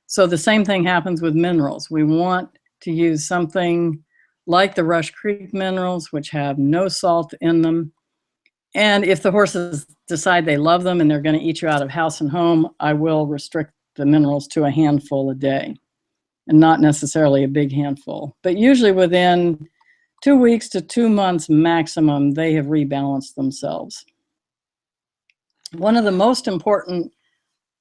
So the same thing happens with minerals. We want to use something like the Rush Creek minerals, which have no salt in them. And if the horses decide they love them and they're going to eat you out of house and home, I will restrict the minerals to a handful a day, and not necessarily a big handful. But usually within 2 weeks to 2 months maximum, they have rebalanced themselves. One of the most important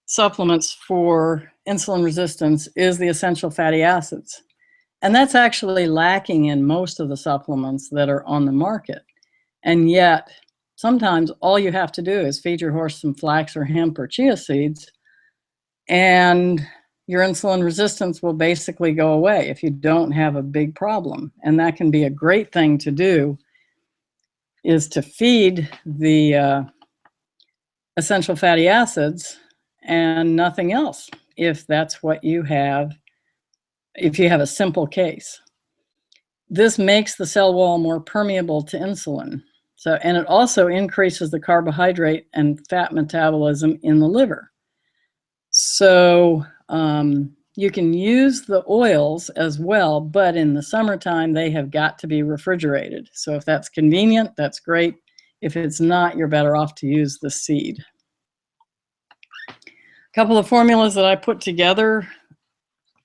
supplements for insulin resistance is the essential fatty acids. And that's actually lacking in most of the supplements that are on the market. And yet, sometimes all you have to do is feed your horse some flax or hemp or chia seeds, and your insulin resistance will basically go away if you don't have a big problem. And that can be a great thing to do, is to feed the essential fatty acids and nothing else, if that's what you have, if you have a simple case. This makes the cell wall more permeable to insulin. So, and it also increases the carbohydrate and fat metabolism in the liver. So you can use the oils as well, but in the summertime, they have got to be refrigerated. So if that's convenient, that's great. If it's not, you're better off to use the seed. A couple of formulas that I put together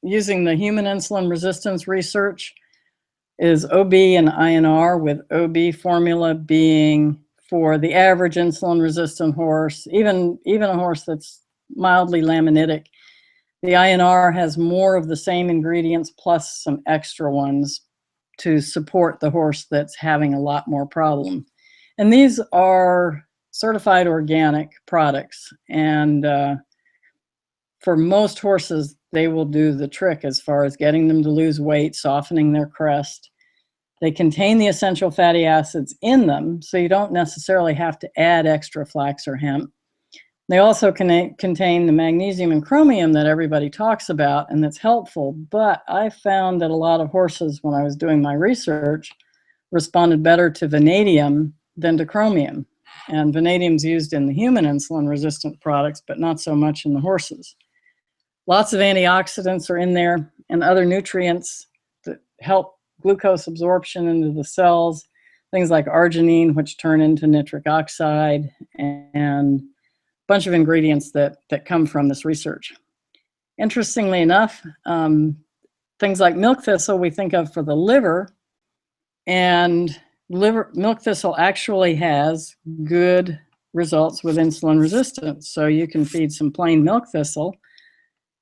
using the human insulin resistance research is OB and INR, with OB formula being for the average insulin resistant horse, even a horse that's mildly laminitic. The INR has more of the same ingredients plus some extra ones to support the horse that's having a lot more problem. And these are certified organic products, and for most horses, they will do the trick as far as getting them to lose weight, softening their crest. They contain the essential fatty acids in them, so you don't necessarily have to add extra flax or hemp. They also contain the magnesium and chromium that everybody talks about, and that's helpful. But I found that a lot of horses, when I was doing my research, responded better to vanadium than to chromium. And vanadium is used in the human insulin resistant products, but not so much in the horses. Lots of antioxidants are in there and other nutrients that help glucose absorption into the cells, things like arginine, which turn into nitric oxide, and a bunch of ingredients that come from this research. Interestingly enough, things like milk thistle we think of for the liver, and milk thistle actually has good results with insulin resistance. So you can feed some plain milk thistle,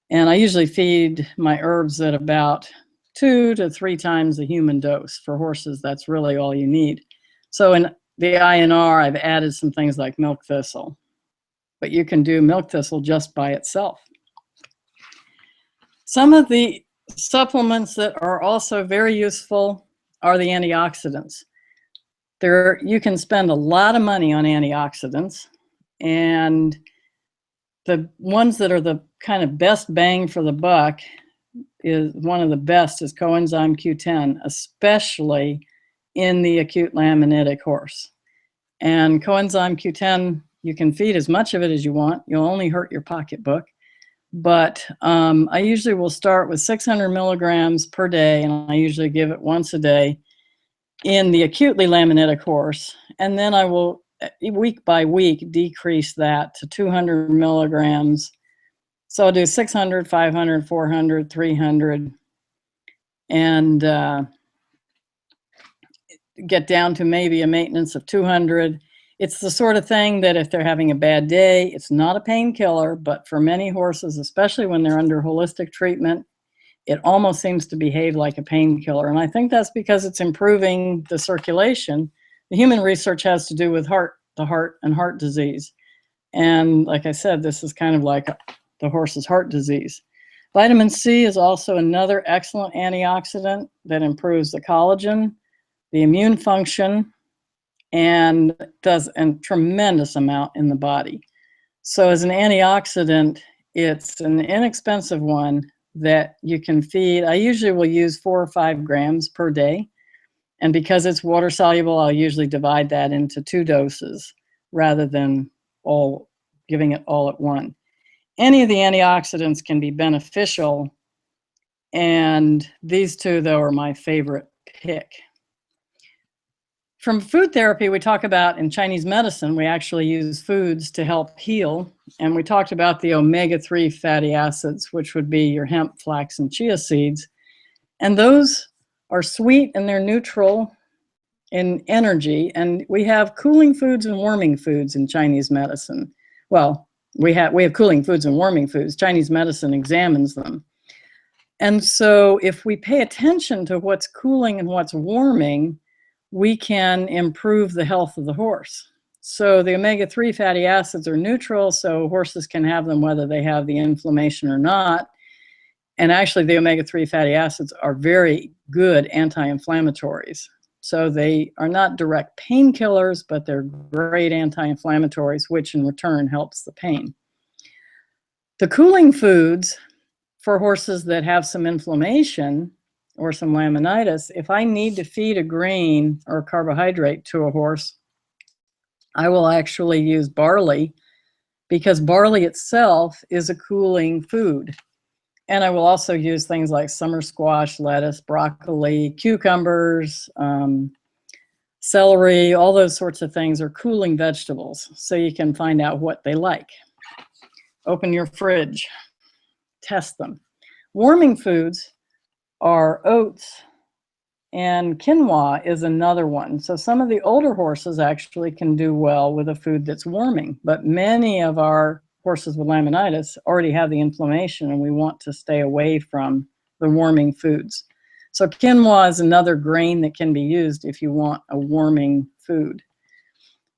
and I usually feed my herbs at about 2 to 3 times the human dose. For horses, that's really all you need. So in the INR, I've added some things like milk thistle, but you can do milk thistle just by itself. Some of the supplements that are also very useful are the antioxidants. You can spend a lot of money on antioxidants, and the ones that are the kind of best bang for the buck is one of the best is coenzyme Q10, especially in the acute laminitic horse. And coenzyme Q10, you can feed as much of it as you want. You'll only hurt your pocketbook. But I usually will start with 600 milligrams per day, and I usually give it once a day in the acutely laminitic horse. And then I will, week by week, decrease that to 200 milligrams. So I'll do 600, 500, 400, 300, and get down to maybe a maintenance of 200. It's the sort of thing that if they're having a bad day, it's not a painkiller, but for many horses, especially when they're under holistic treatment, it almost seems to behave like a painkiller. And I think that's because it's improving the circulation. The human research has to do with the heart and heart disease. And like I said, this is kind of like the horse's heart disease. Vitamin C is also another excellent antioxidant that improves the collagen, the immune function, and does a tremendous amount in the body. So as an antioxidant, it's an inexpensive one that you can feed. I usually will use 4 or 5 grams per day. And because it's water soluble, I'll usually divide that into 2 doses rather than giving it all at one. Any of the antioxidants can be beneficial, and these 2, though, are my favorite pick. From food therapy, we talk about in Chinese medicine, we actually use foods to help heal. And we talked about the omega-3 fatty acids, which would be your hemp, flax, and chia seeds. And those are sweet and they're neutral in energy. And we have cooling foods and warming foods in Chinese medicine. Well, we have cooling foods and warming foods. Chinese medicine examines them. And so if we pay attention to what's cooling and what's warming, we can improve the health of the horse. So the omega-3 fatty acids are neutral, so horses can have them whether they have the inflammation or not. And actually the omega-3 fatty acids are very good anti-inflammatories. So they are not direct painkillers, but they're great anti-inflammatories, which in return helps the pain. The cooling foods for horses that have some inflammation or some laminitis, if I need to feed a grain or a carbohydrate to a horse, I will actually use barley because barley itself is a cooling food. And I will also use things like summer squash, lettuce, broccoli, cucumbers, celery, all those sorts of things are cooling vegetables. So you can find out what they like. Open your fridge, test them. Warming foods are oats, and quinoa is another one. So some of the older horses actually can do well with a food that's warming, but many of our horses with laminitis already have the inflammation, and we want to stay away from the warming foods. So quinoa is another grain that can be used if you want a warming food.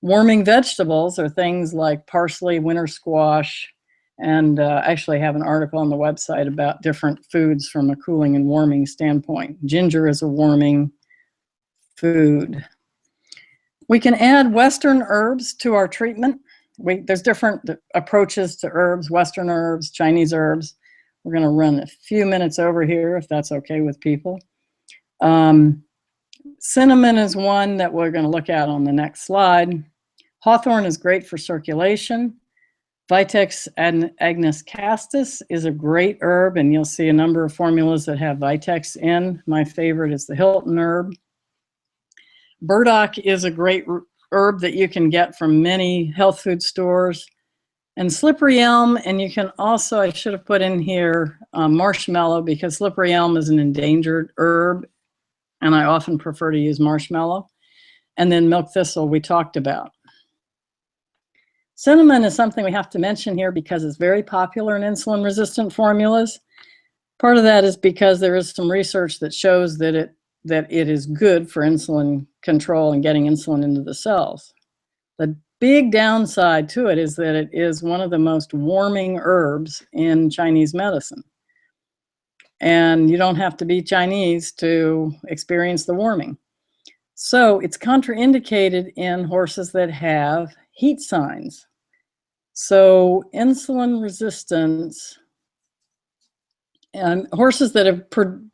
Warming vegetables are things like parsley, winter squash, and actually have an article on the website about different foods from a cooling and warming standpoint. Ginger is a warming food. We can add Western herbs to our treatment. There's different approaches to herbs, Western herbs, Chinese herbs. We're going to run a few minutes over here if that's okay with people. Cinnamon is one that we're going to look at on the next slide. Hawthorn is great for circulation. Vitex agnus castus is a great herb, and you'll see a number of formulas that have Vitex in. My favorite is the Hilton herb. Burdock is a great herb that you can get from many health food stores. And slippery elm, and you can also, I should have put in here marshmallow, because slippery elm is an endangered herb, and I often prefer to use marshmallow. And then milk thistle we talked about. Cinnamon is something we have to mention here because it's very popular in insulin-resistant formulas. Part of that is because there is some research that shows that it is good for insulin control and getting insulin into the cells. The big downside to it is that it is one of the most warming herbs in Chinese medicine. And you don't have to be Chinese to experience the warming. So it's contraindicated in horses that have heat signs. So insulin resistance, and horses that have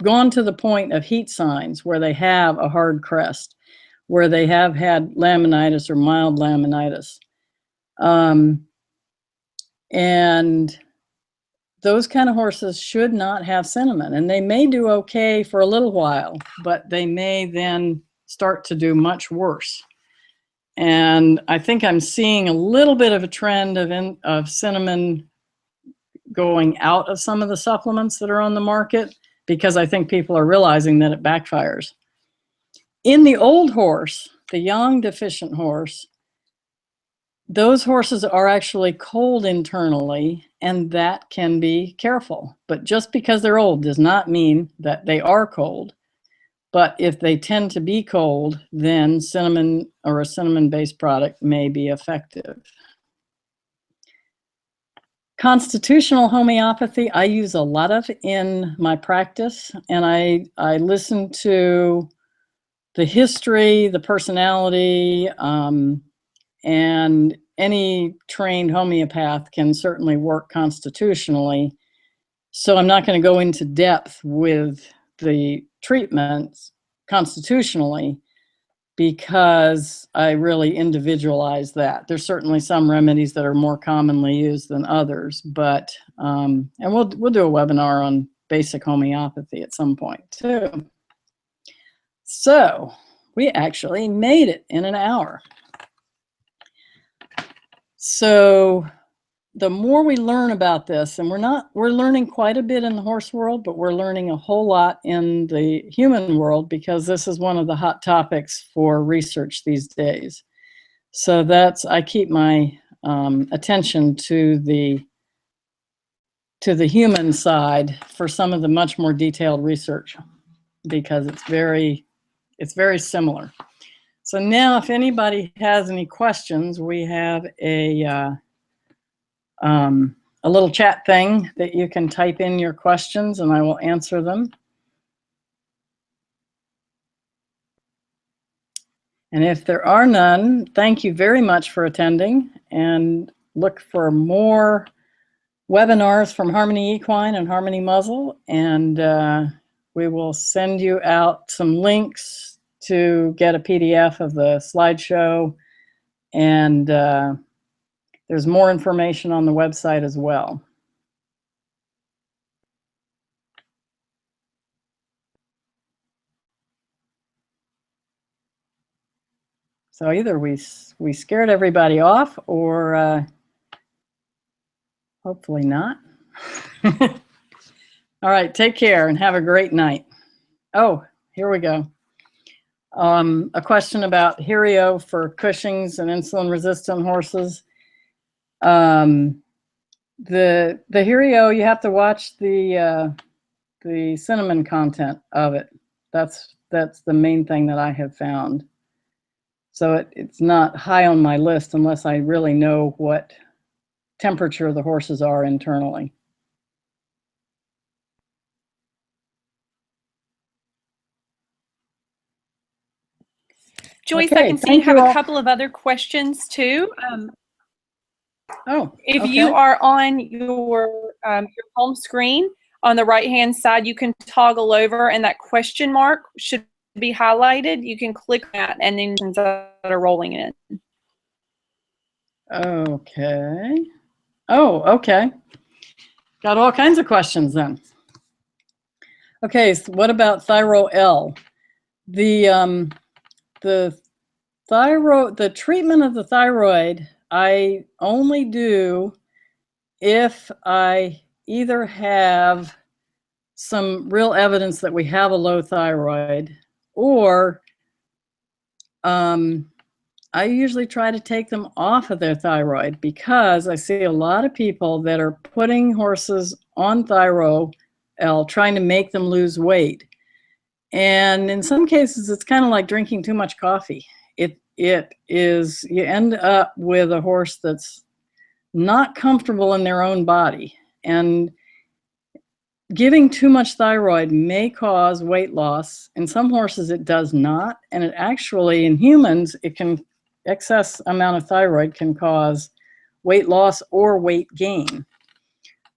gone to the point of heat signs where they have a hard crest, where they have had laminitis or mild laminitis. And those kind of horses should not have cinnamon. And they may do okay for a little while, but they may then start to do much worse. And I think I'm seeing a little bit of a trend of cinnamon going out of some of the supplements that are on the market, because I think people are realizing that it backfires. In the old horse, the young deficient horse, those horses are actually cold internally, and that can be careful. But just because they're old does not mean that they are cold. But if they tend to be cold, then cinnamon or a cinnamon-based product may be effective. Constitutional homeopathy, I use a lot of in my practice, and I listen to the history, the personality, and any trained homeopath can certainly work constitutionally. So I'm not going to go into depth with the treatments constitutionally because I really individualize that. There's certainly some remedies that are more commonly used than others, but and we'll do a webinar on basic homeopathy at some point too. So we actually made it in an hour. So the more we learn about this, and we're learning quite a bit in the horse world, but we're learning a whole lot in the human world because this is one of the hot topics for research these days. So I keep my attention to the human side for some of the much more detailed research because it's very similar. So now if anybody has any questions, we have a little chat thing that you can type in your questions and I will answer them. And if there are none, thank you very much for attending, and look for more webinars from Harmony Equine and Harmony Muzzle, and we will send you out some links to get a PDF of the slideshow And there's more information on the website as well. So either we scared everybody off, or hopefully not. All right, take care and have a great night. Oh, here we go. A question about Hirio for Cushing's and insulin-resistant horses. The Hirio, you have to watch the cinnamon content of it. That's the main thing that I have found. So it's not high on my list unless I really know what temperature the horses are internally. Joyce, Okay, I can see you have a couple of other questions too. If you are on your home screen on the right-hand side, you can toggle over, and that question mark should be highlighted. You can click that, and then that are rolling in. Okay. Oh, okay. Got all kinds of questions then. Okay, so what about thyroid? The treatment of the thyroid, I only do if I either have some real evidence that we have a low thyroid, or I usually try to take them off of their thyroid, because I see a lot of people that are putting horses on thyroid, trying to make them lose weight. And in some cases, it's kind of like drinking too much coffee. It is, you end up with a horse that's not comfortable in their own body. And giving too much thyroid may cause weight loss. In some horses, it does not. And it actually, in humans, excess amount of thyroid can cause weight loss or weight gain.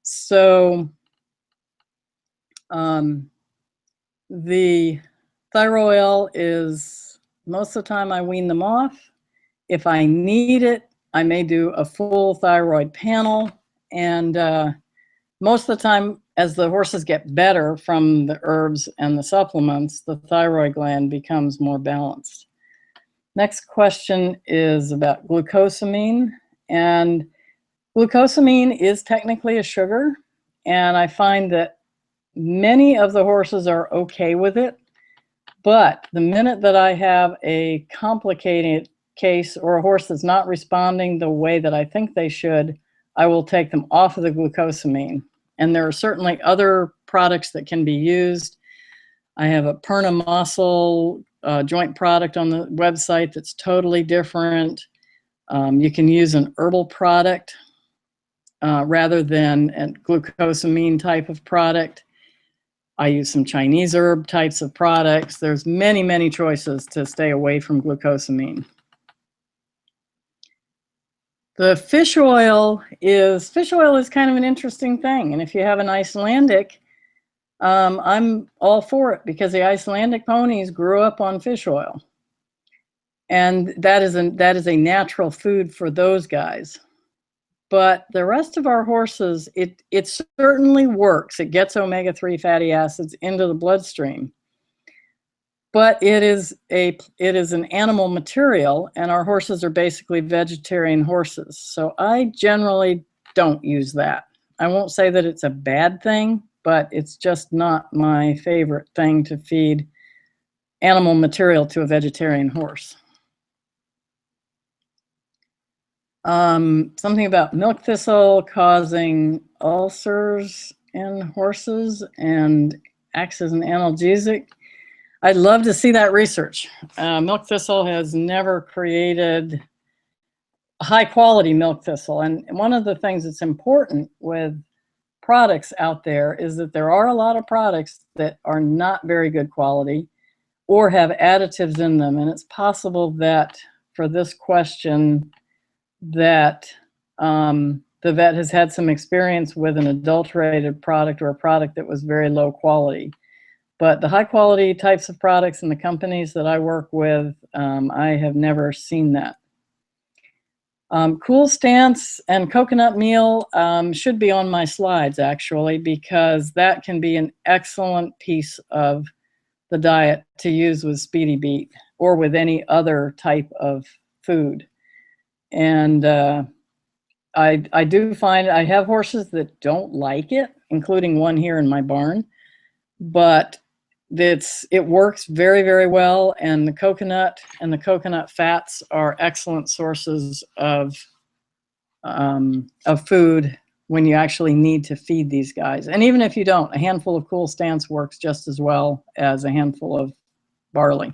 So the thyroid is, most of the time I wean them off. If I need it, I may do a full thyroid panel. And most of the time, as the horses get better from the herbs and the supplements, the thyroid gland becomes more balanced. Next question is about glucosamine. And glucosamine is technically a sugar. And I find that many of the horses are okay with it. But the minute that I have a complicated case, or a horse that's not responding the way that I think they should, I will take them off of the glucosamine. And there are certainly other products that can be used. I have a pernamuscle joint product on the website that's totally different. You can use an herbal product rather than a glucosamine type of product. I use some Chinese herb types of products. There's many, many choices to stay away from glucosamine. The fish oil is kind of an interesting thing. And if you have an Icelandic, I'm all for it, because the Icelandic ponies grew up on fish oil. And that is a natural food for those guys. But the rest of our horses, it certainly works. It gets omega-3 fatty acids into the bloodstream. But it is an animal material, and our horses are basically vegetarian horses. So I generally don't use that. I won't say that it's a bad thing, but it's just not my favorite thing to feed animal material to a vegetarian horse. Something about milk thistle causing ulcers in horses and acts as an analgesic. I'd love to see that research. Milk thistle has never created high quality milk thistle. And one of the things that's important with products out there is that there are a lot of products that are not very good quality or have additives in them. And it's possible that for this question, that the vet has had some experience with an adulterated product, or a product that was very low quality. But the high quality types of products and the companies that I work with, I have never seen that. Cool stance and coconut meal should be on my slides, actually, because that can be an excellent piece of the diet to use with Speedy Beet or with any other type of food. And I do find I have horses that don't like it, including one here in my barn, but it works very, very well, and the coconut fats are excellent sources of food when you actually need to feed these guys. And even if you don't, a handful of cool stance works just as well as a handful of barley.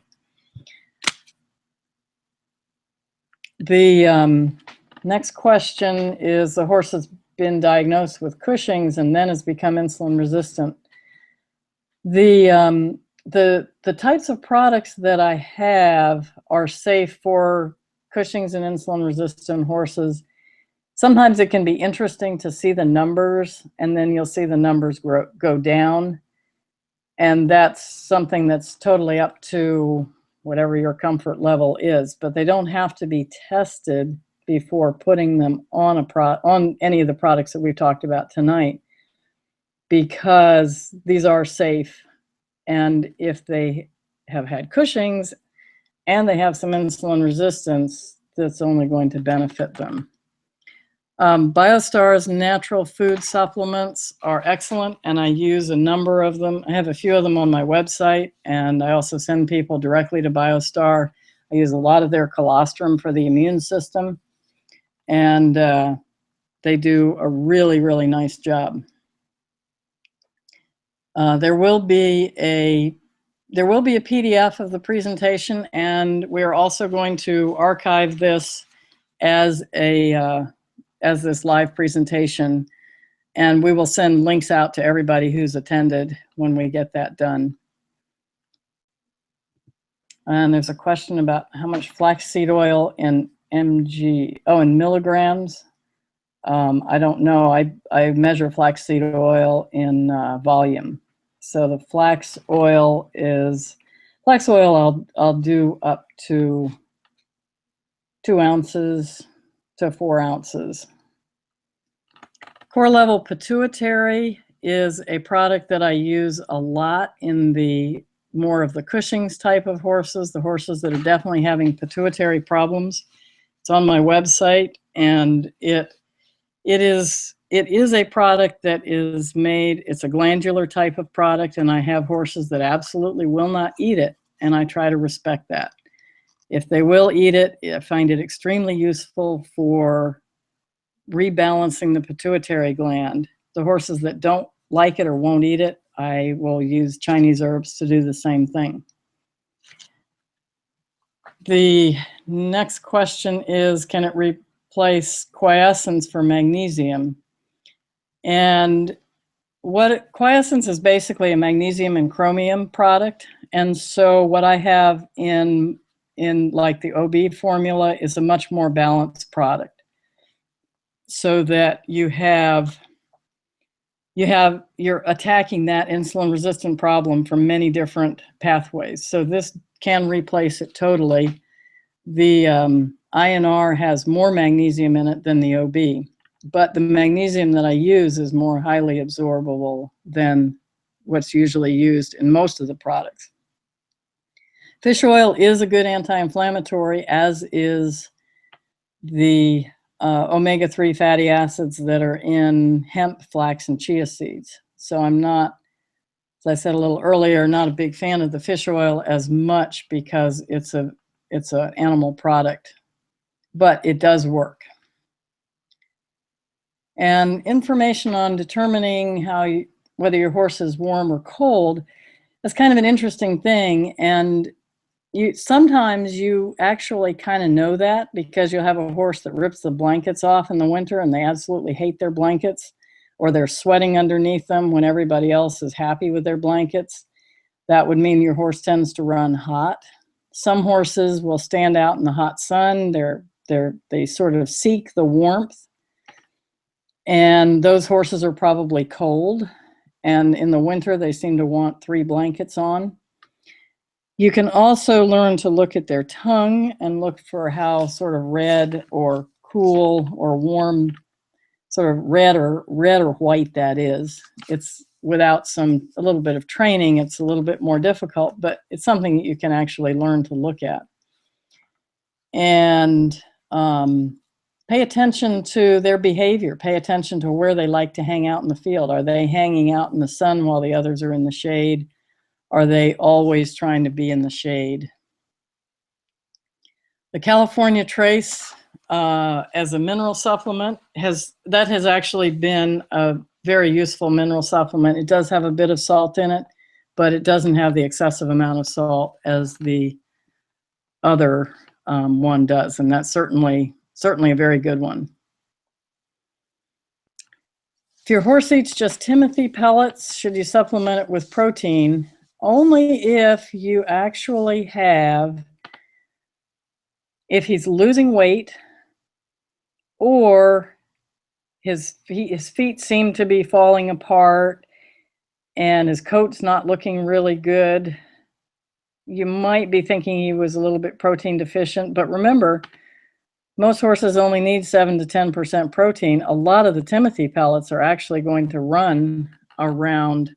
The next question is, the horse has been diagnosed with Cushing's and then has become insulin resistant. The types of products that I have are safe for Cushing's and insulin resistant horses. Sometimes it can be interesting to see the numbers, and then you'll see the numbers go down. And that's something that's totally up to whatever your comfort level is, but they don't have to be tested before putting them on on any of the products that we've talked about tonight, because these are safe. And if they have had Cushing's and they have some insulin resistance, that's only going to benefit them. BioStar's natural food supplements are excellent, and I use a number of them. I have a few of them on my website, and I also send people directly to BioStar. I use a lot of their colostrum for the immune system, and they do a really, really nice job. There will be a PDF of the presentation, and we're also going to archive this as this live presentation, and we will send links out to everybody who's attended when we get that done. And there's a question about how much flaxseed oil in in milligrams. I don't know. I measure flaxseed oil in volume. So the flax oil I'll do up to 2 ounces to 4 ounces. Core level pituitary is a product that I use a lot in the more of the Cushing's type of horses, the horses that are definitely having pituitary problems. It's on my website, and it is a product that is made, it's a glandular type of product, and I have horses that absolutely will not eat it, and I try to respect that. If they will eat it, I find it extremely useful for rebalancing the pituitary gland. The horses that don't like it or won't eat it, I will use Chinese herbs to do the same thing. The next question is, can it replace quiescence for magnesium? And quiescence is basically a magnesium and chromium product. And so what I have in like the OB formula is a much more balanced product, so that you're attacking that insulin resistant problem from many different pathways. So this can replace it totally. The INR has more magnesium in it than the OB, but the magnesium that I use is more highly absorbable than what's usually used in most of the products. Fish oil is a good anti-inflammatory, as is the omega-3 fatty acids that are in hemp, flax, and chia seeds. So I'm not, as I said a little earlier, not a big fan of the fish oil as much because it's an animal product, but it does work. And information on determining whether your horse is warm or cold is kind of an interesting thing. And sometimes you actually kind of know that, because you'll have a horse that rips the blankets off in the winter and they absolutely hate their blankets, or they're sweating underneath them when everybody else is happy with their blankets. That would mean your horse tends to run hot. Some horses will stand out in the hot sun. They sort of seek the warmth, and those horses are probably cold. And in the winter, they seem to want 3 blankets on. You can also learn to look at their tongue and look for how sort of red or cool or warm, sort of red or white, that is. It's without a little bit of training, it's a little bit more difficult, but it's something that you can actually learn to look at. And pay attention to their behavior. Pay attention to where they like to hang out in the field. Are they hanging out in the sun while the others are in the shade? Are they always trying to be in the shade? The California Trace as a mineral supplement has actually been a very useful mineral supplement. It does have a bit of salt in it, but it doesn't have the excessive amount of salt as the other one does, and that's certainly a very good one. If your horse eats just Timothy pellets, should you supplement it with protein? Only if you actually have, if he's losing weight, or his feet seem to be falling apart and his coat's not looking really good, you might be thinking he was a little bit protein deficient. But remember, most horses only need 7 to 10% protein. A lot of the Timothy pellets are actually going to run around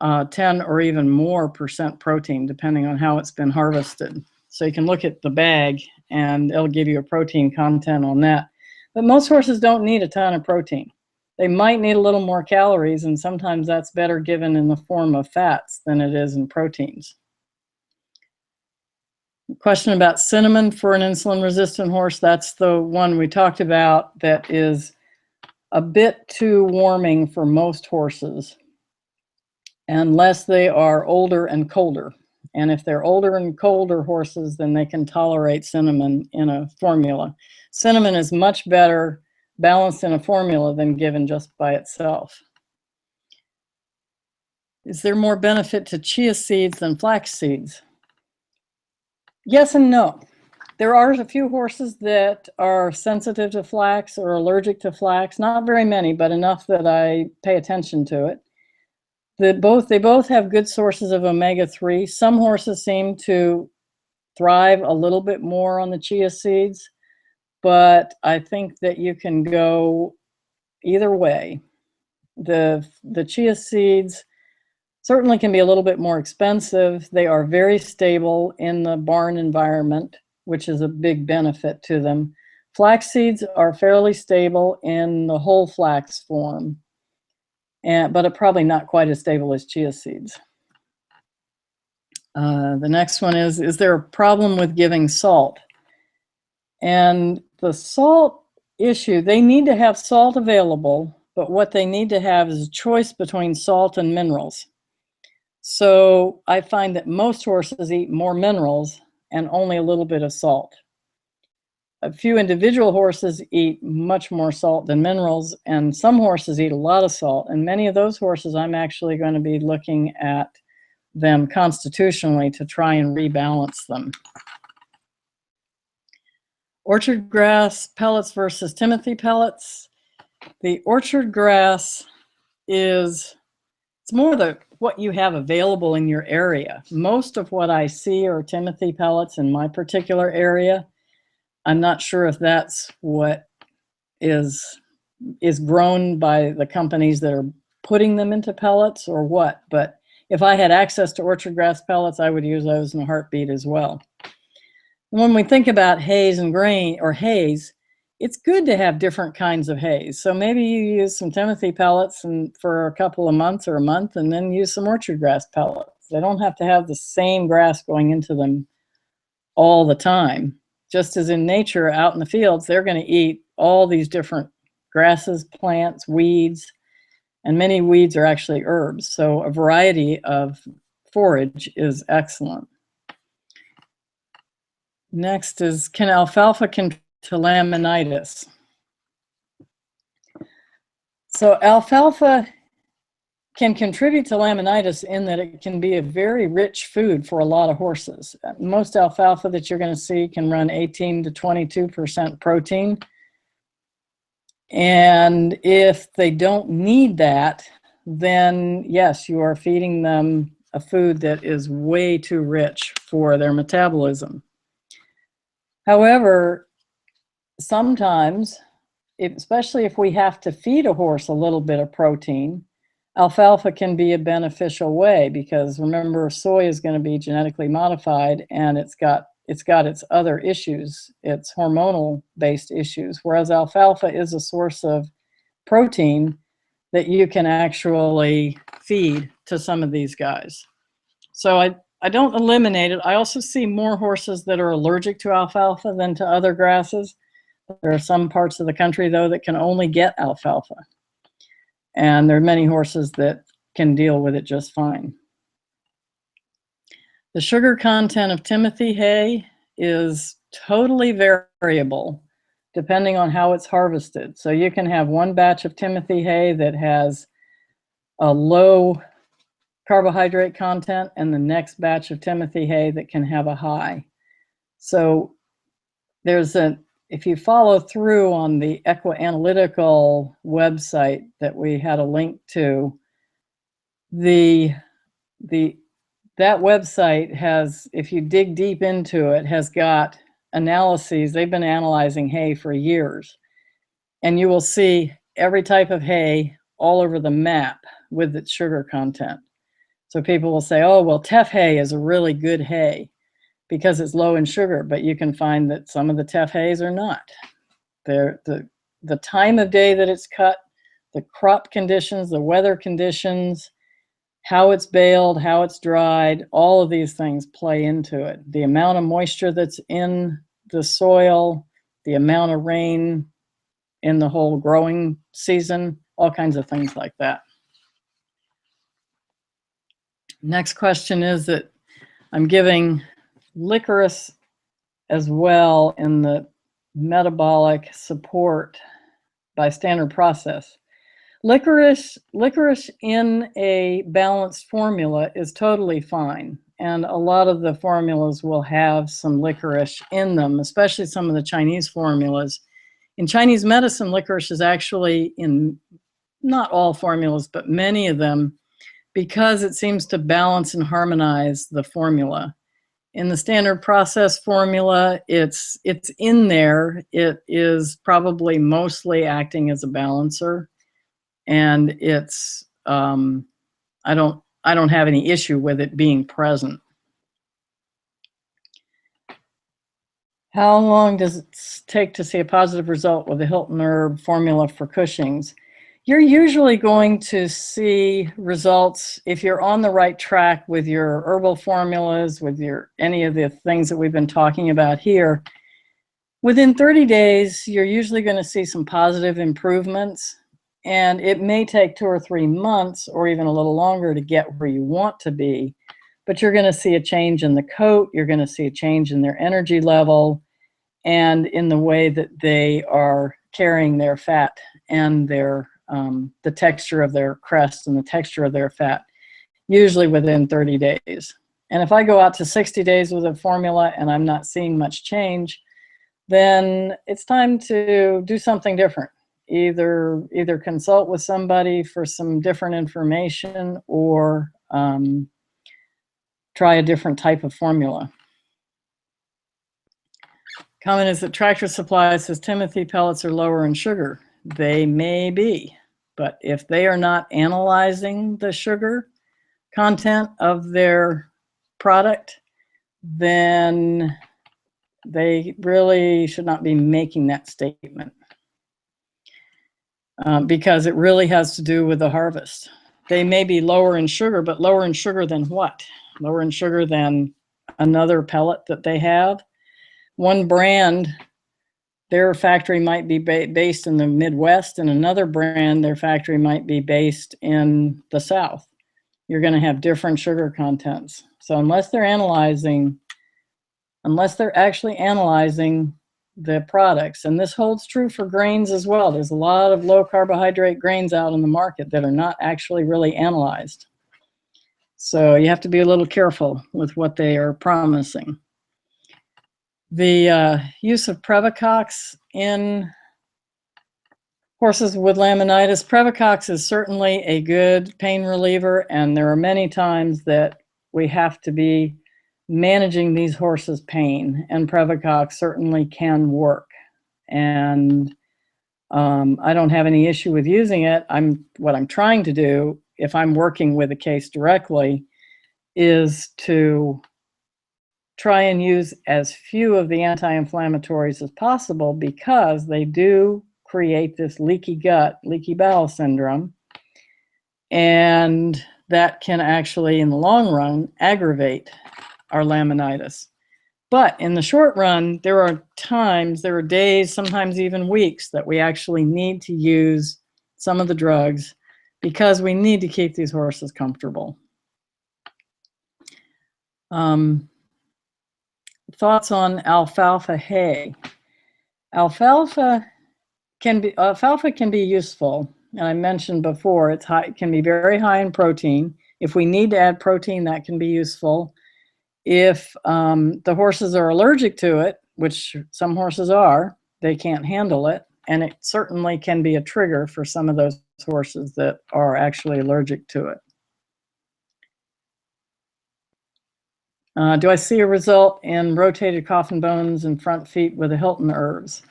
10 or even more % protein, depending on how it's been harvested. So you can look at the bag and it'll give you a protein content on that. But most horses don't need a ton of protein. They might need a little more calories, and sometimes that's better given in the form of fats than it is in proteins. Question about cinnamon for an insulin-resistant horse. That's the one we talked about that is a bit too warming for most horses, unless they are older and colder. And if they're older and colder horses, then they can tolerate cinnamon in a formula. Cinnamon is much better balanced in a formula than given just by itself. Is there more benefit to chia seeds than flax seeds? Yes and no. There are a few horses that are sensitive to flax or allergic to flax. Not very many, but enough that I pay attention to it. They both have good sources of omega-3. Some horses seem to thrive a little bit more on the chia seeds, but I think that you can go either way. The chia seeds certainly can be a little bit more expensive. They are very stable in the barn environment, which is a big benefit to them. Flax seeds are fairly stable in the whole flax form, but are probably not quite as stable as chia seeds. The next one is there a problem with giving salt? And the salt issue, they need to have salt available, but what they need to have is a choice between salt and minerals. So I find that most horses eat more minerals and only a little bit of salt. A few individual horses eat much more salt than minerals, and some horses eat a lot of salt. And many of those horses, I'm actually going to be looking at them constitutionally to try and rebalance them. Orchard grass pellets versus Timothy pellets. The orchard grass it's more what you have available in your area. Most of what I see are Timothy pellets in my particular area. I'm not sure if that's what is grown by the companies that are putting them into pellets or what, but if I had access to orchard grass pellets, I would use those in a heartbeat as well. When we think about hays and grain, or hays, it's good to have different kinds of hays. So maybe you use some Timothy pellets for a couple of months or a month, and then use some orchard grass pellets. They don't have to have the same grass going into them all the time. Just as in nature, out in the fields, they're going to eat all these different grasses, plants, weeds, and many weeds are actually herbs. So a variety of forage is excellent. Next is, can alfalfa contribute to laminitis? So alfalfa can contribute to laminitis in that it can be a very rich food for a lot of horses. Most alfalfa that you're going to see can run 18 to 22% protein. And if they don't need that, then yes, you are feeding them a food that is way too rich for their metabolism. However, sometimes, especially if we have to feed a horse a little bit of protein, alfalfa can be a beneficial way, because remember, soy is going to be genetically modified, and it's got its other issues, its hormonal based issues, whereas alfalfa is a source of protein that you can actually feed to some of these guys. So I don't eliminate it. I also see more horses that are allergic to alfalfa than to other grasses. There are some parts of the country, though, that can only get alfalfa. And there are many horses that can deal with it just fine. The sugar content of Timothy hay is totally variable depending on how it's harvested. So you can have one batch of Timothy hay that has a low carbohydrate content and the next batch of Timothy hay that can have a high. So if you follow through on the Equi-Analytical website that we had a link to, that website has, if you dig deep into it, has got analyses. They've been analyzing hay for years, and you will see every type of hay all over the map with its sugar content. So people will say, oh, well, teff hay is a really good hay because it's low in sugar, but you can find that some of the teff hays are not. The time of day that it's cut, the crop conditions, the weather conditions, how it's baled, how it's dried, all of these things play into it. The amount of moisture that's in the soil, the amount of rain in the whole growing season, all kinds of things like that. Next question is that I'm giving licorice as well in the metabolic support by standard process. Licorice in a balanced formula is totally fine. And a lot of the formulas will have some licorice in them, especially some of the Chinese formulas. In Chinese medicine, licorice is actually in not all formulas, but many of them, because it seems to balance and harmonize the formula. In the standard process formula, it's in there. It is probably mostly acting as a balancer, and it's I don't have any issue with it being present. How long does it take to see a positive result with the Hilton Herb formula for Cushing's? You're usually going to see results if you're on the right track with your herbal formulas, with any of the things that we've been talking about here. Within 30 days, you're usually going to see some positive improvements, and it may take 2 or 3 months or even a little longer to get where you want to be, but you're going to see a change in the coat, you're going to see a change in their energy level, and in the way that they are carrying their fat and their the texture of their crest and the texture of their fat, usually within 30 days. And if I go out to 60 days with a formula and I'm not seeing much change, then it's time to do something different. Either consult with somebody for some different information, or try a different type of formula. Comment is that Tractor Supply says Timothy pellets are lower in sugar. They may be, but if they are not analyzing the sugar content of their product, then they really should not be making that statement, because it really has to do with the harvest. They may be lower in sugar, but lower in sugar than what? Lower in sugar than another pellet that they have. One brand, their factory might be based in the Midwest, and another brand, their factory might be based in the South. You're going to have different sugar contents. So unless they're actually analyzing the products, and this holds true for grains as well. There's a lot of low carbohydrate grains out in the market that are not actually really analyzed. So you have to be a little careful with what they are promising. The use of Probiotics in horses with laminitis. Probiotics is certainly a good pain reliever, and there are many times that we have to be managing these horses' pain, and Probiotics certainly can work. and I don't have any issue with using it. What I'm trying to do, if I'm working with a case directly, is to try and use as few of the anti-inflammatories as possible, because they do create this leaky gut, leaky bowel syndrome, and that can actually, in the long run, aggravate our laminitis. But in the short run, there are times, there are days, sometimes even weeks, that we actually need to use some of the drugs because we need to keep these horses comfortable. Thoughts on alfalfa hay? Alfalfa can be useful, and I mentioned before it can be very high in protein. If we need to add protein, that can be useful. If the horses are allergic to it, which some horses are, they can't handle it, and it certainly can be a trigger for some of those horses that are actually allergic to it. Do I see a result in rotated coffin bones and front feet with the Hilton herbs?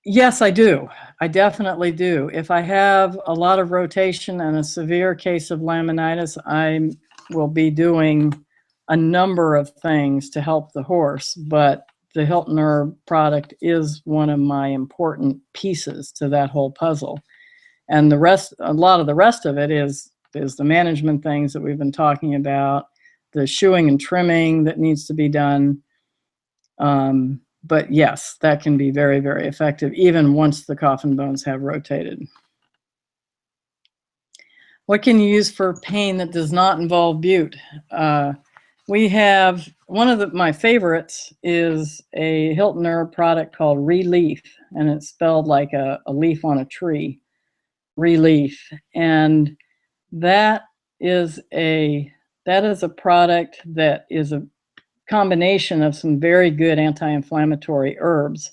Yes, I do. I definitely do. If I have a lot of rotation and a severe case of laminitis, I will be doing a number of things to help the horse, but the Hilton herb product is one of my important pieces to that whole puzzle. And the rest, a lot of the rest of it is the management things that we've been talking about, the shoeing and trimming that needs to be done. But yes, that can be very, very effective, even once the coffin bones have rotated. What can you use for pain that does not involve bute? We have one of my favorites is a Hilton herb product called Relief, and it's spelled like a leaf on a tree, Relief. And that is a product that is a combination of some very good anti-inflammatory herbs.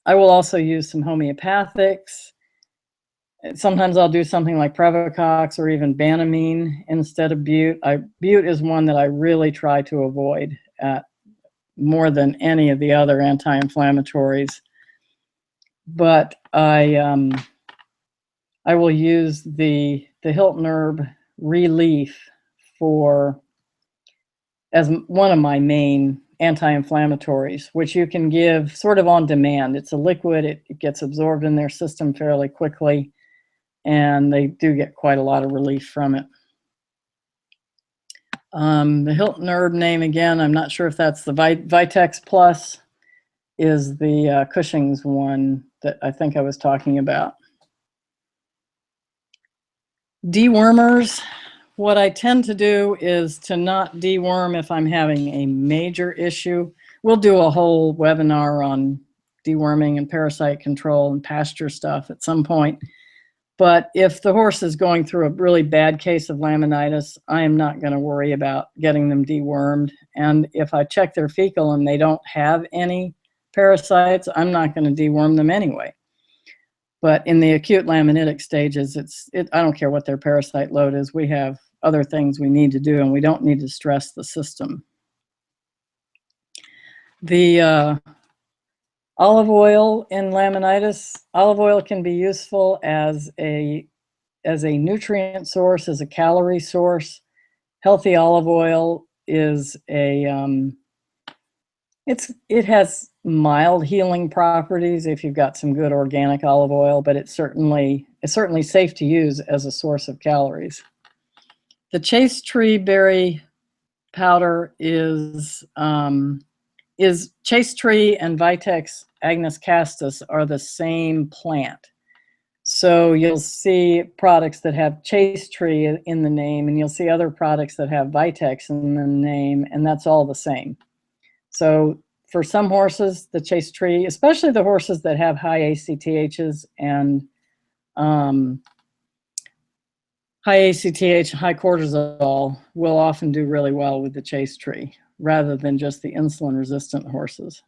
I will also use some homeopathics. Sometimes I'll do something like Previcox or even Banamine instead of bute. Bute is one that I really try to avoid more than any of the other anti-inflammatories. But I will use the Hilton herb Relief as one of my main anti-inflammatories, which you can give sort of on demand. It's a liquid, it gets absorbed in their system fairly quickly, and they do get quite a lot of relief from it. The Hilton herb name, again, I'm not sure if that's the Vitex Plus, is the Cushing's one that I think I was talking about. Dewormers. What I tend to do is to not deworm if I'm having a major issue. We'll do a whole webinar on deworming and parasite control and pasture stuff at some point. But if the horse is going through a really bad case of laminitis, I am not going to worry about getting them dewormed. And if I check their fecal and they don't have any parasites, I'm not going to deworm them anyway. But in the acute laminitic stages, I don't care what their parasite load is. We have other things we need to do, and we don't need to stress the system. The olive oil in laminitis, olive oil can be useful as a nutrient source, as a calorie source. Healthy olive oil is it has mild healing properties if you've got some good organic olive oil, but it's certainly safe to use as a source of calories. The chaste tree berry powder is chaste tree and Vitex agnus castus are the same plant. So you'll see products that have chaste tree in the name, and you'll see other products that have Vitex in the name, and that's all the same. So for some horses, the chaste tree, especially the horses that have high ACTHs and high ACTH, high cortisol, will often do really well with the chaste tree rather than just the insulin-resistant horses.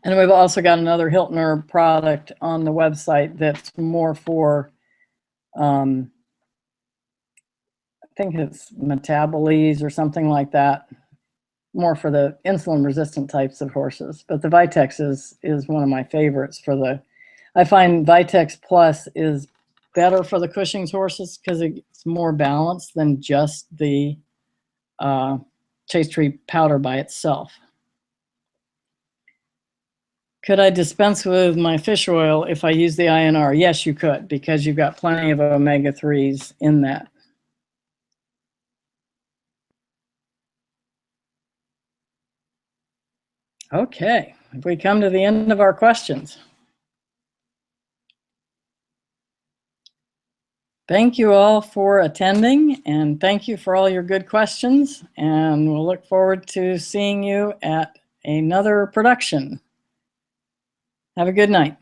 And we've also got another Hilton herb product on the website that's more for, I think it's metabolies or something like that. more for the insulin resistant types of horses. But the Vitex is one of my favorites for the, I find Vitex Plus is better for the Cushing's horses because it's more balanced than just the chase tree powder by itself. Could I dispense with my fish oil if I use the INR? Yes, you could, because you've got plenty of omega-3s in that. Okay, if we come to the end of our questions. Thank you all for attending, and thank you for all your good questions, and we'll look forward to seeing you at another production. Have a good night.